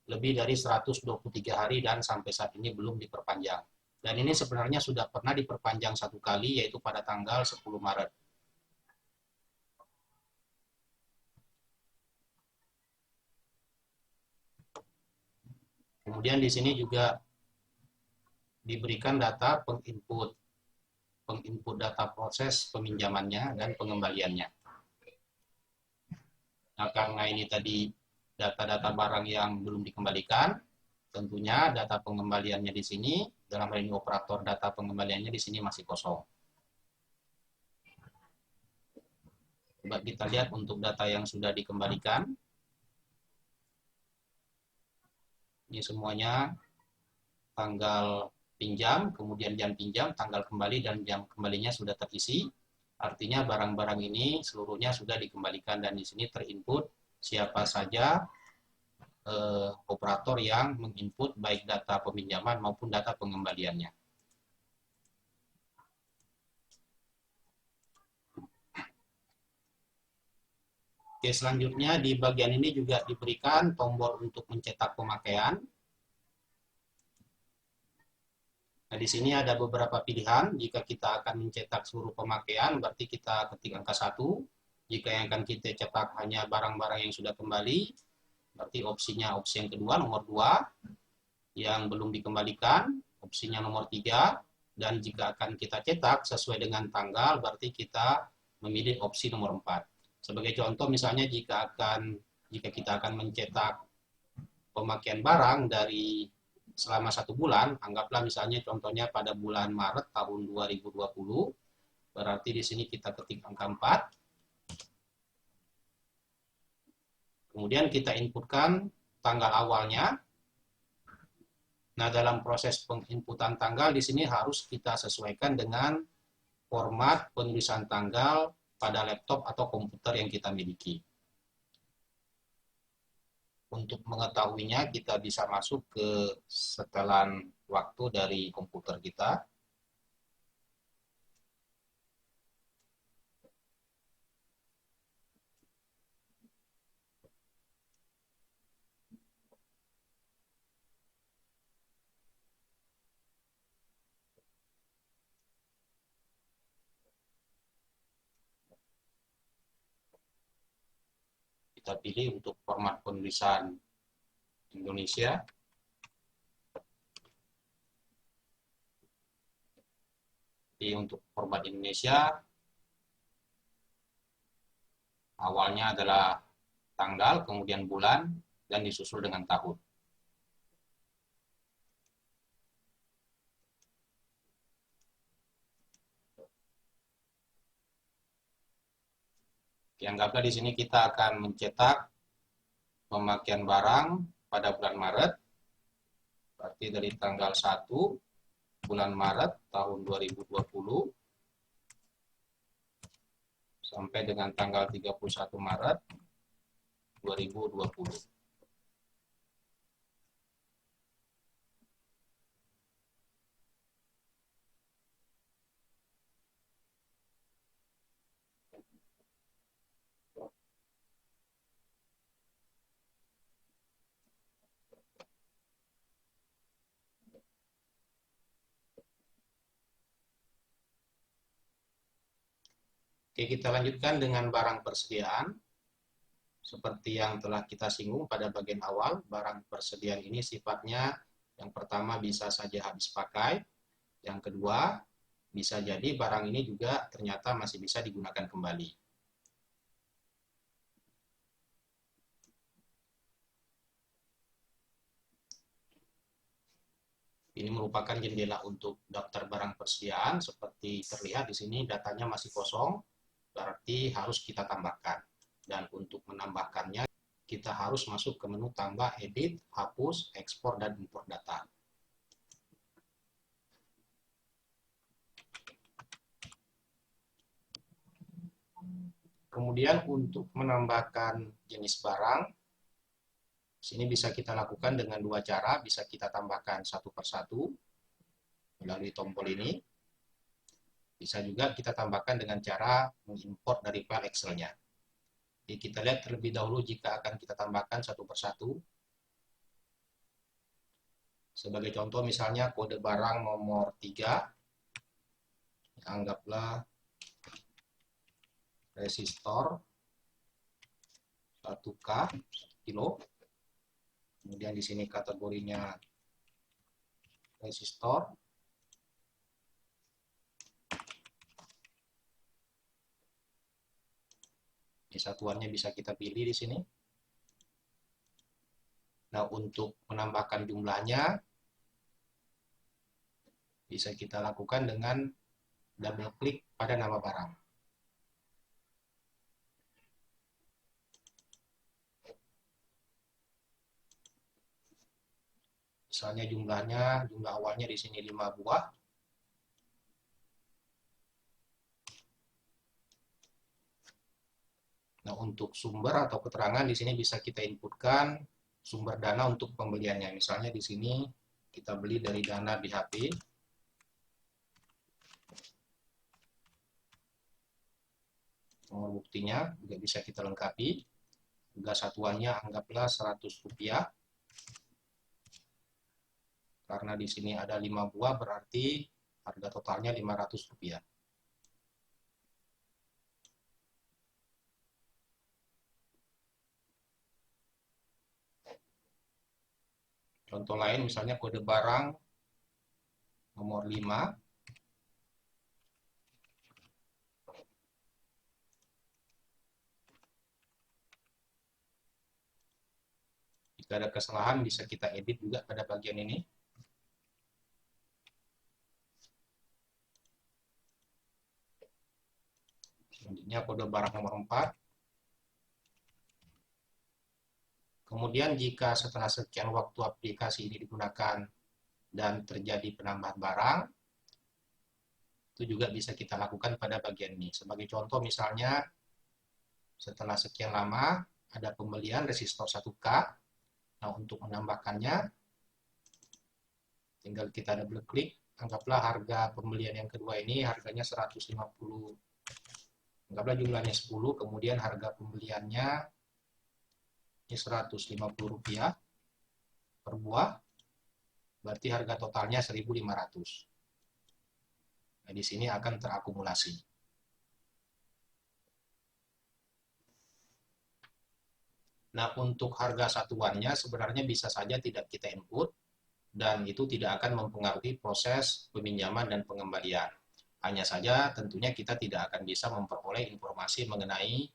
S1: lebih dari 123 hari dan sampai saat ini belum diperpanjang. Dan ini sebenarnya sudah pernah diperpanjang satu kali, yaitu pada tanggal 10 Maret. Kemudian di sini juga diberikan data penginput data proses peminjamannya dan pengembaliannya. Nah, karena ini tadi data-data barang yang belum dikembalikan, tentunya data pengembaliannya di sini, dalam hal ini operator data pengembaliannya di sini masih kosong. Coba kita lihat untuk data yang sudah dikembalikan. Ini semuanya tanggal pinjam, kemudian jam pinjam, tanggal kembali, dan jam kembalinya sudah terisi. Artinya barang-barang ini seluruhnya sudah dikembalikan, dan di sini terinput siapa saja operator yang menginput baik data peminjaman maupun data pengembaliannya. Oke, selanjutnya di bagian ini juga diberikan tombol untuk mencetak pemakaian. Nah, di sini ada beberapa pilihan. Jika kita akan mencetak seluruh pemakaian, berarti kita ketik angka 1. Jika yang akan kita cetak hanya barang-barang yang sudah kembali, berarti opsinya opsi yang kedua, nomor 2. Yang belum dikembalikan, opsinya nomor 3. Dan jika akan kita cetak sesuai dengan tanggal, berarti kita memilih opsi nomor 4. Sebagai contoh, misalnya jika kita akan mencetak pemakaian barang dari selama 1 bulan, anggaplah misalnya contohnya pada bulan Maret tahun 2020, berarti di sini kita ketik angka 4. Kemudian kita inputkan tanggal awalnya. Nah, dalam proses penginputan tanggal di sini harus kita sesuaikan dengan format penulisan tanggal pada laptop atau komputer yang kita miliki. Untuk mengetahuinya, kita bisa masuk ke setelan waktu dari komputer kita. Kita pilih untuk format penulisan Indonesia. Jadi untuk format Indonesia awalnya adalah tanggal, kemudian bulan, dan disusul dengan tahun. Anggaplah di sini kita akan mencetak pemakaian barang pada bulan Maret, berarti dari tanggal 1 bulan Maret tahun 2020 sampai dengan tanggal 31 Maret 2020. Oke, kita lanjutkan dengan barang persediaan. Seperti yang telah kita singgung pada bagian awal, barang persediaan ini sifatnya yang pertama bisa saja habis pakai, yang kedua bisa jadi barang ini juga ternyata masih bisa digunakan kembali. Ini merupakan jendela untuk daftar barang persediaan. Seperti terlihat di sini datanya masih kosong, berarti harus kita tambahkan. Dan untuk menambahkannya, kita harus masuk ke menu tambah, edit, hapus, ekspor, dan import data. Kemudian untuk menambahkan jenis barang, sini bisa kita lakukan dengan dua cara. Bisa kita tambahkan satu persatu melalui tombol ini. Bisa juga kita tambahkan dengan cara mengimport dari file Excel-nya. Jadi kita lihat terlebih dahulu jika akan kita tambahkan satu persatu. Sebagai contoh misalnya kode barang nomor 3, anggaplah resistor 1K 1 kilo. Kemudian di sini kategorinya resistor. Satuannya bisa kita pilih di sini. Nah, untuk menambahkan jumlahnya bisa kita lakukan dengan double klik pada nama barang. Misalnya jumlah awalnya di sini 5 buah. Nah, untuk sumber atau keterangan di sini bisa kita inputkan sumber dana untuk pembeliannya. Misalnya di sini kita beli dari dana BHP. Nomor buktinya juga bisa kita lengkapi. Harga satuannya anggaplah Rp100. Karena di sini ada 5 buah berarti harga totalnya Rp500. Contoh lain misalnya kode barang nomor 5. Jika ada kesalahan bisa kita edit juga pada bagian ini. Selanjutnya kode barang nomor 4. Kemudian jika setelah sekian waktu aplikasi ini digunakan dan terjadi penambahan barang, itu juga bisa kita lakukan pada bagian ini. Sebagai contoh misalnya setelah sekian lama ada pembelian resistor 1K. Nah, untuk menambahkannya tinggal kita double klik. Anggaplah harga pembelian yang kedua ini harganya 150. Anggaplah jumlahnya 10, kemudian harga pembeliannya ini Rp150 per buah, berarti harga totalnya 1.500. Nah, di sini akan terakumulasi. Nah, untuk harga satuannya sebenarnya bisa saja tidak kita input dan itu tidak akan mempengaruhi proses peminjaman dan pengembalian. Hanya saja tentunya kita tidak akan bisa memperoleh informasi mengenai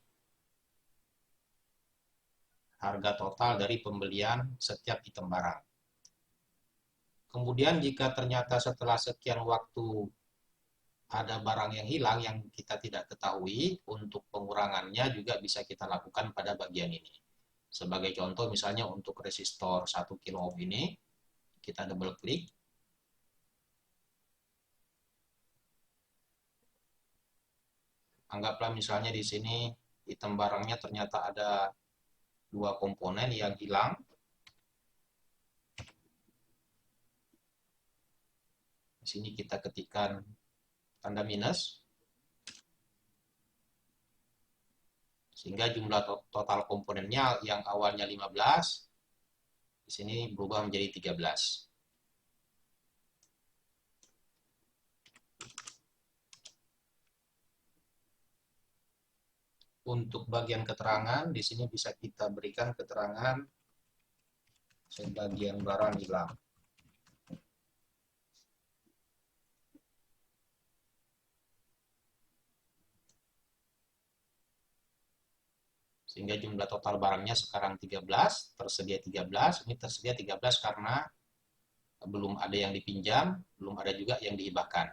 S1: harga total dari pembelian setiap item barang. Kemudian jika ternyata setelah sekian waktu ada barang yang hilang yang kita tidak ketahui, untuk pengurangannya juga bisa kita lakukan pada bagian ini. Sebagai contoh misalnya untuk resistor 1 kilo ohm ini, kita double klik. Anggaplah misalnya di sini item barangnya ternyata ada 2 komponen yang hilang. Di sini kita ketikkan tanda minus. Sehingga jumlah total komponennya yang awalnya 15, di sini berubah menjadi 13. Untuk bagian keterangan, di sini bisa kita berikan keterangan sebagian barang hilang. Sehingga jumlah total barangnya sekarang 13, tersedia 13, ini tersedia 13 karena belum ada yang dipinjam, belum ada juga yang dihibahkan.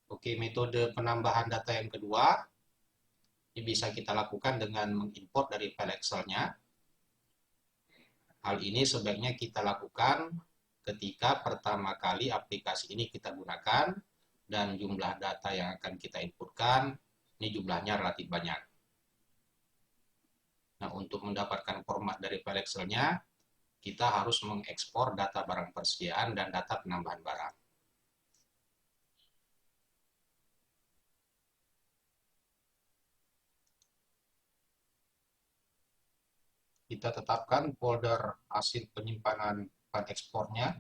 S1: Oke, metode penambahan data yang kedua, ini bisa kita lakukan dengan mengimport dari file Excel-nya. Hal ini sebaiknya kita lakukan ketika pertama kali aplikasi ini kita gunakan dan jumlah data yang akan kita inputkan ini jumlahnya relatif banyak. Nah, untuk mendapatkan format dari file Excel-nya, kita harus mengekspor data barang persediaan dan data penambahan barang. Kita tetapkan folder hasil penyimpanan file ekspornya.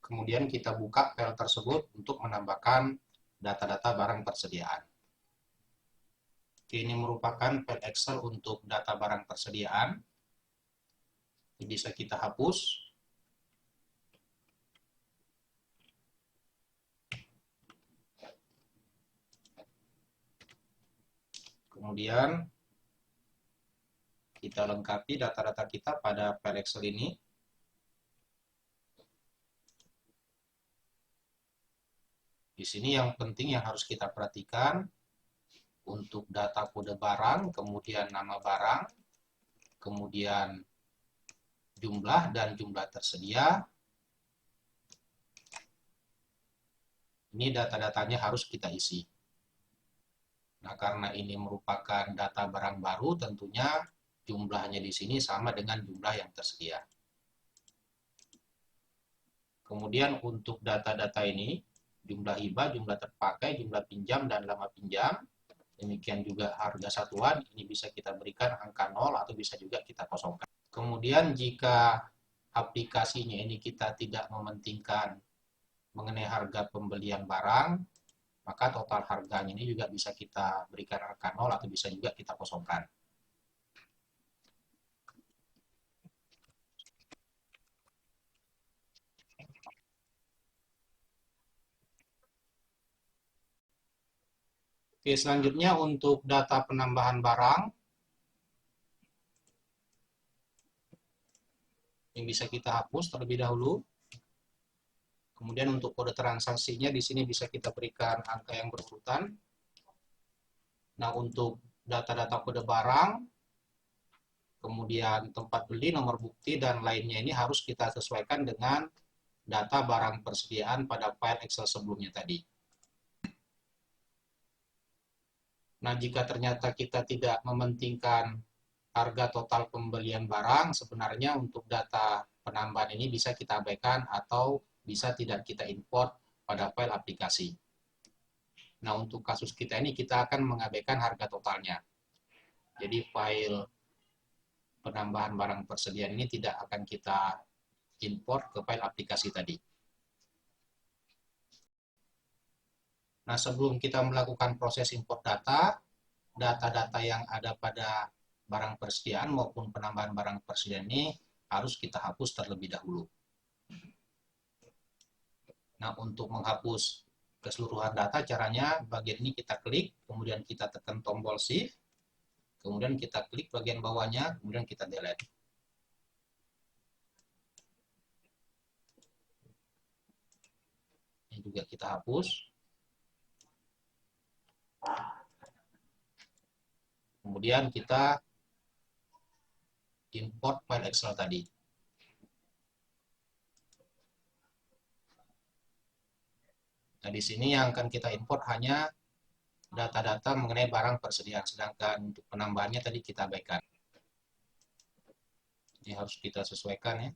S1: Kemudian kita buka file tersebut untuk menambahkan data-data barang persediaan. Ini merupakan file Excel untuk data barang persediaan. Ini bisa kita hapus. Kemudian kita lengkapi data-data kita pada file Excel ini. Di sini yang penting yang harus kita perhatikan untuk data kode barang, kemudian nama barang, kemudian jumlah dan jumlah tersedia. Ini data-datanya harus kita isi. Nah, karena ini merupakan data barang baru, tentunya jumlahnya di sini sama dengan jumlah yang tersedia. Kemudian untuk data-data ini, jumlah hibah, jumlah terpakai, jumlah pinjam, dan lama pinjam. Demikian juga harga satuan, ini bisa kita berikan angka 0 atau bisa juga kita kosongkan. Kemudian jika aplikasinya ini kita tidak mementingkan mengenai harga pembelian barang, maka total harganya ini juga bisa kita berikan angka 0 atau bisa juga kita kosongkan. Oke, selanjutnya untuk data penambahan barang, yang bisa kita hapus terlebih dahulu. Kemudian untuk kode transaksinya di sini bisa kita berikan angka yang berurutan. Nah, untuk data-data kode barang, kemudian tempat beli, nomor bukti, dan lainnya ini harus kita sesuaikan dengan data barang persediaan pada file Excel sebelumnya tadi. Nah, jika ternyata kita tidak mementingkan harga total pembelian barang, sebenarnya untuk data penambahan ini bisa kita abaikan atau bisa tidak kita import pada file aplikasi. Nah, untuk kasus kita ini kita akan mengabaikan harga totalnya. Jadi file penambahan barang persediaan ini tidak akan kita import ke file aplikasi tadi. Nah, sebelum kita melakukan proses import data-data yang ada pada barang persediaan maupun penambahan barang persediaan ini harus kita hapus terlebih dahulu. Nah, untuk menghapus keseluruhan data, caranya bagian ini kita klik, kemudian kita tekan tombol Shift, kemudian kita klik bagian bawahnya, kemudian kita delete. Ini juga kita hapus. Kemudian kita import file Excel tadi. Nah, di sini yang akan kita import hanya data-data mengenai barang persediaan, sedangkan untuk penambahannya tadi kita abaikan. Ini harus kita sesuaikan ya.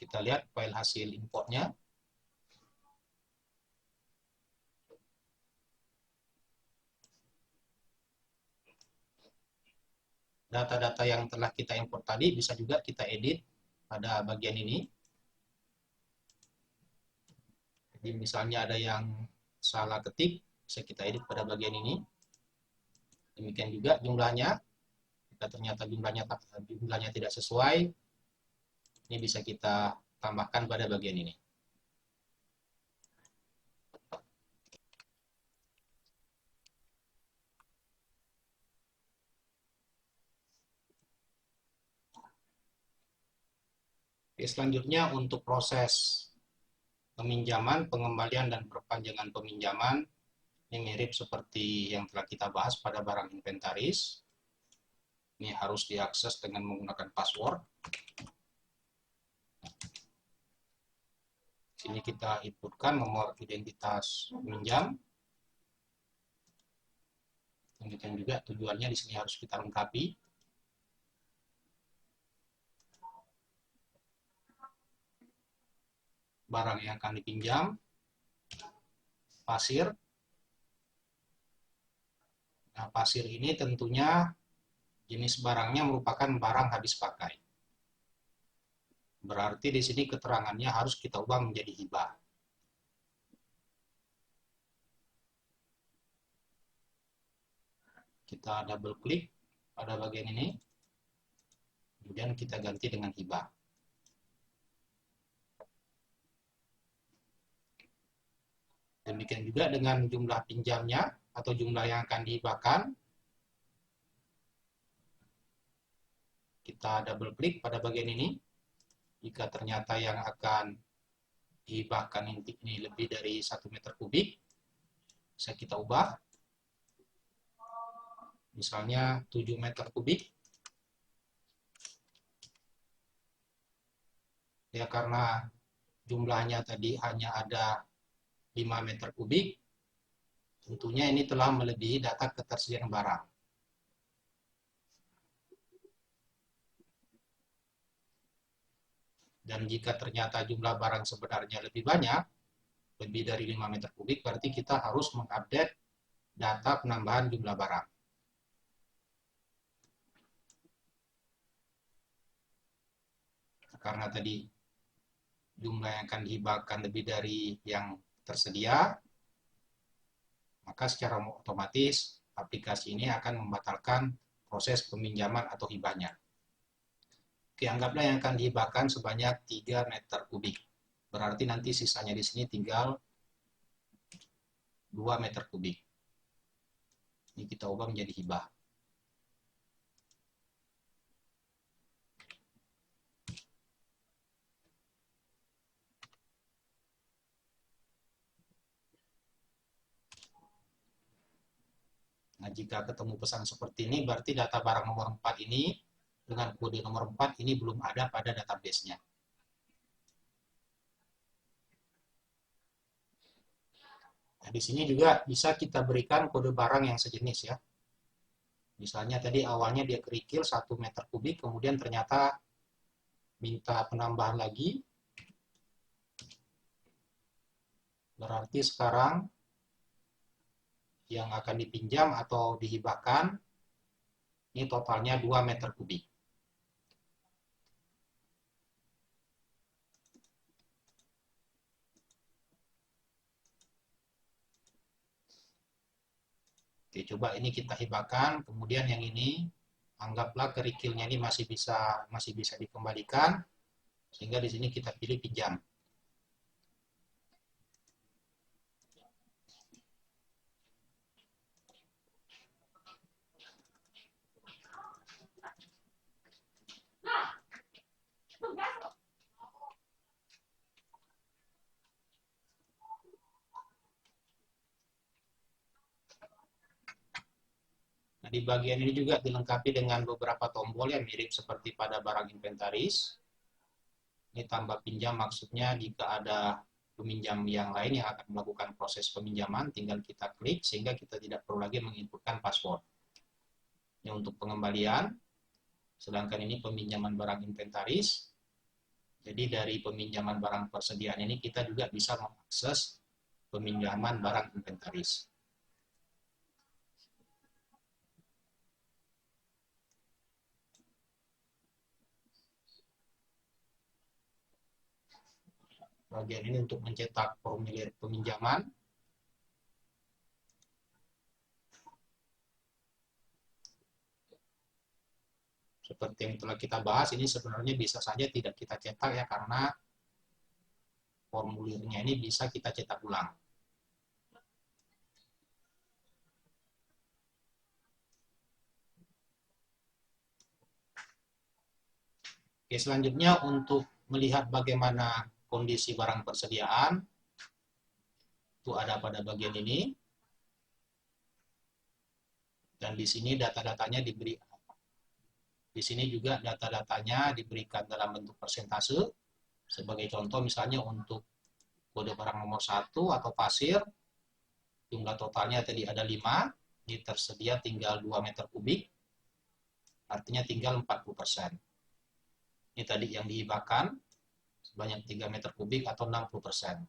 S1: Kita lihat file hasil importnya. Data-data yang telah kita import tadi bisa juga kita edit pada bagian ini. Jadi misalnya ada yang salah ketik, bisa kita edit pada bagian ini. Demikian juga jumlahnya. Jika ternyata jumlahnya tidak sesuai, ini bisa kita tambahkan pada bagian ini. Oke, selanjutnya untuk proses peminjaman, pengembalian, dan perpanjangan peminjaman, ini mirip seperti yang telah kita bahas pada barang inventaris. Ini harus diakses dengan menggunakan password. Sini kita inputkan nomor identitas peminjam. Demikian juga tujuannya di sini harus kita lengkapi. Barang yang akan dipinjam, pasir. Nah, pasir ini tentunya jenis barangnya merupakan barang habis pakai. Berarti di sini keterangannya harus kita ubah menjadi hibah. Kita double klik pada bagian ini, kemudian kita ganti dengan hibah. Demikian juga dengan jumlah pinjamnya atau jumlah yang akan dihibahkan. Kita double klik pada bagian ini. Jika ternyata yang akan dihibahkan ini lebih dari 1 meter kubik, bisa kita ubah. Misalnya 7 meter kubik. Ya, karena jumlahnya tadi hanya ada 5 meter kubik, tentunya ini telah melebihi data ketersediaan barang. Dan jika ternyata jumlah barang sebenarnya lebih banyak, lebih dari 5 meter kubik, berarti kita harus mengupdate data penambahan jumlah barang. Karena tadi jumlah yang akan dihibahkan lebih dari yang tersedia, maka secara otomatis aplikasi ini akan membatalkan proses peminjaman atau hibahnya. Oke, anggaplah yang akan dihibahkan sebanyak 3 meter kubik. Berarti nanti sisanya di sini tinggal 2 meter kubik. Ini kita ubah menjadi hibah. Nah, jika ketemu pesan seperti ini, berarti data barang nomor 4 ini dengan kode nomor 4 ini belum ada pada database-nya. Nah, di sini juga bisa kita berikan kode barang yang sejenis ya. Misalnya tadi awalnya dia kerikil 1 meter kubik, kemudian ternyata minta penambahan lagi. Berarti sekarang yang akan dipinjam atau dihibahkan ini totalnya 2 meter kubik. Oke, coba ini kita hibahkan, kemudian yang ini anggaplah kerikilnya ini masih bisa dikembalikan, sehingga di sini kita pilih pinjam. Nah, di bagian ini juga dilengkapi dengan beberapa tombol yang mirip seperti pada barang inventaris. Ini tambah pinjam maksudnya jika ada peminjam yang lain yang akan melakukan proses peminjaman, tinggal kita klik sehingga kita tidak perlu lagi menginputkan password. Ini untuk pengembalian, sedangkan ini peminjaman barang inventaris. Jadi dari peminjaman barang persediaan ini kita juga bisa mengakses peminjaman barang inventaris. Bagian ini untuk mencetak formulir peminjaman. Seperti yang telah kita bahas, ini sebenarnya bisa saja tidak kita cetak ya, karena formulirnya ini bisa kita cetak ulang. Oke, selanjutnya untuk melihat bagaimana kondisi barang persediaan, itu ada pada bagian ini. Dan di sini data-datanya diberi. Di sini juga data-datanya diberikan dalam bentuk persentase. Sebagai contoh misalnya untuk kode barang nomor 1 atau pasir, jumlah totalnya tadi ada 5, ini tersedia tinggal 2 meter kubik, artinya tinggal 40%. Ini tadi yang dihibahkan sebanyak 3 meter kubik atau 60%.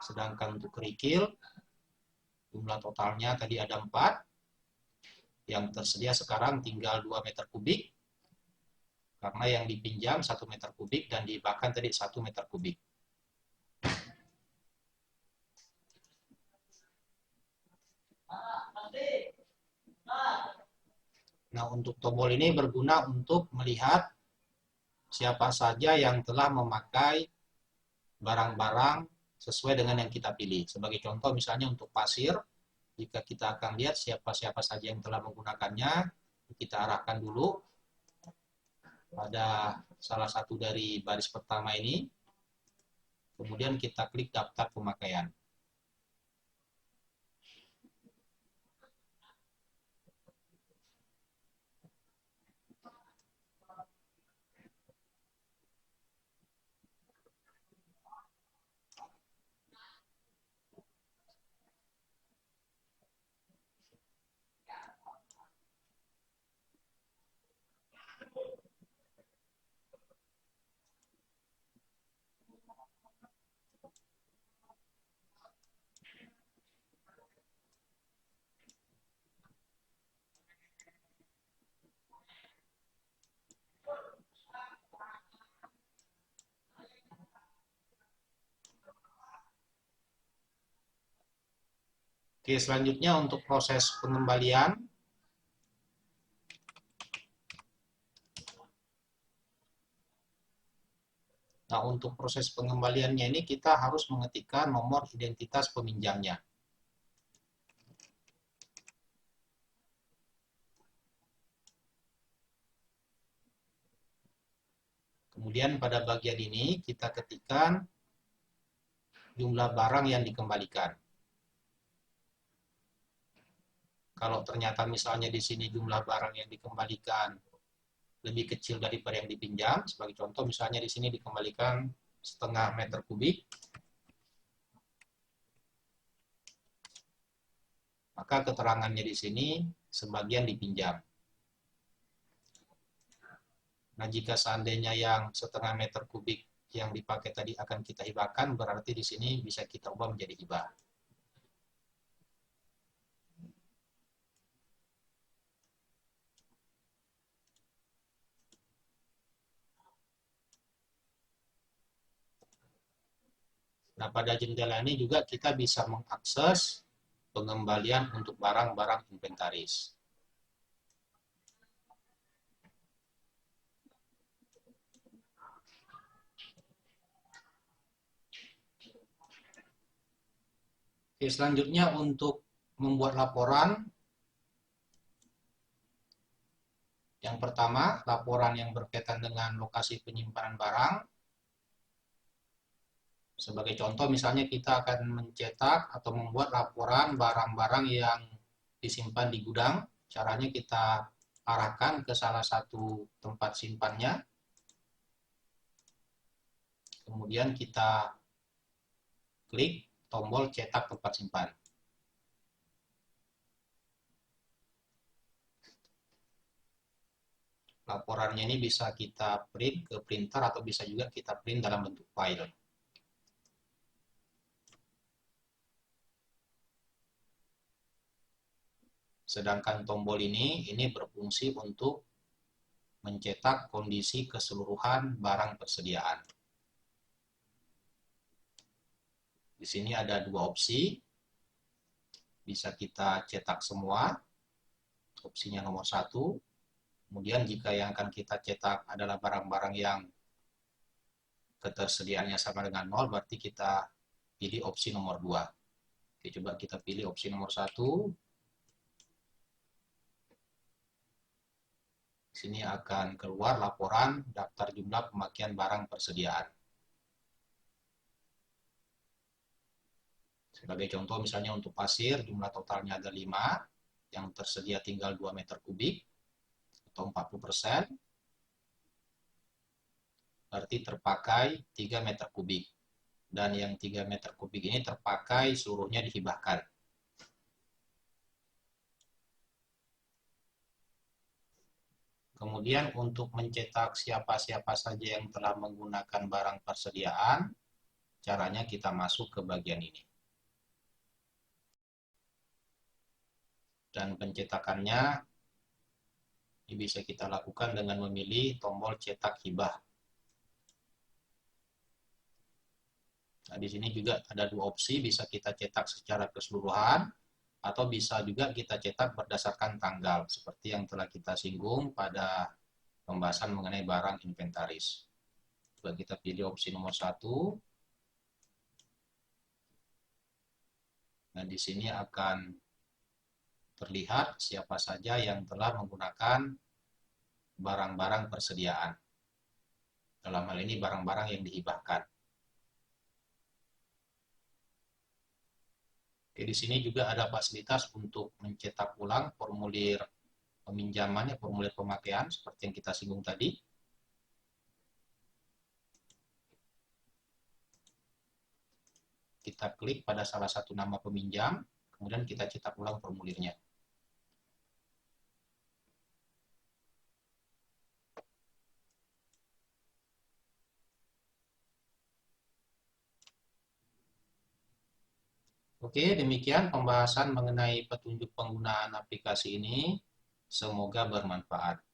S1: Sedangkan untuk kerikil, jumlah totalnya tadi ada 4, yang tersedia sekarang tinggal 2 meter kubik, karena yang dipinjam 1 meter kubik dan dihibahkan tadi 1 meter kubik. Nah, untuk tombol ini berguna untuk melihat siapa saja yang telah memakai barang-barang sesuai dengan yang kita pilih. Sebagai contoh misalnya untuk pasir, jika kita akan lihat siapa-siapa saja yang telah menggunakannya, kita arahkan dulu pada salah satu dari baris pertama ini, kemudian kita klik daftar pemakaian. Oke, selanjutnya untuk proses pengembalian. Nah, untuk proses pengembaliannya ini kita harus mengetikkan nomor identitas peminjamnya. Kemudian pada bagian ini kita ketikkan jumlah barang yang dikembalikan. Kalau ternyata misalnya di sini jumlah barang yang dikembalikan lebih kecil daripada yang dipinjam, sebagai contoh misalnya di sini dikembalikan 0,5 meter kubik, maka keterangannya di sini sebagian dipinjam. Nah, jika seandainya yang 0,5 meter kubik yang dipakai tadi akan kita hibahkan, berarti di sini bisa kita ubah menjadi hibah. Nah, pada jendela ini juga kita bisa mengakses pengembalian untuk barang-barang inventaris. Oke, selanjutnya untuk membuat laporan. Yang pertama, laporan yang berkaitan dengan lokasi penyimpanan barang. Sebagai contoh, misalnya kita akan mencetak atau membuat laporan barang-barang yang disimpan di gudang. Caranya kita arahkan ke salah satu tempat simpannya. Kemudian kita klik tombol cetak tempat simpan. Laporannya ini bisa kita print ke printer atau bisa juga kita print dalam bentuk file. Sedangkan tombol ini berfungsi untuk mencetak kondisi keseluruhan barang persediaan. Di sini ada dua opsi. Bisa kita cetak semua. Opsinya nomor 1. Kemudian jika yang akan kita cetak adalah barang-barang yang ketersediaannya sama dengan 0, berarti kita pilih opsi nomor 2. Oke, coba kita pilih opsi nomor 1. Di sini akan keluar laporan daftar jumlah pemakaian barang persediaan. Sebagai contoh misalnya untuk pasir jumlah totalnya ada 5, yang tersedia tinggal 2 meter kubik atau 40%, berarti terpakai 3 meter kubik. Dan yang 3 meter kubik ini terpakai seluruhnya dihibahkan. Kemudian untuk mencetak siapa-siapa saja yang telah menggunakan barang persediaan, caranya kita masuk ke bagian ini. Dan pencetakannya ini bisa kita lakukan dengan memilih tombol cetak hibah. Nah, di sini juga ada dua opsi, bisa kita cetak secara keseluruhan atau bisa juga kita cetak berdasarkan tanggal, seperti yang telah kita singgung pada pembahasan mengenai barang inventaris. Coba kita pilih opsi nomor 1. Nah, di sini akan terlihat siapa saja yang telah menggunakan barang-barang persediaan. Dalam hal ini barang-barang yang dihibahkan. Oke, di sini juga ada fasilitas untuk mencetak ulang formulir peminjamannya, formulir pemakaian seperti yang kita singgung tadi. Kita klik pada salah satu nama peminjam, kemudian kita cetak ulang formulirnya. Oke, demikian pembahasan mengenai petunjuk penggunaan aplikasi ini. Semoga bermanfaat.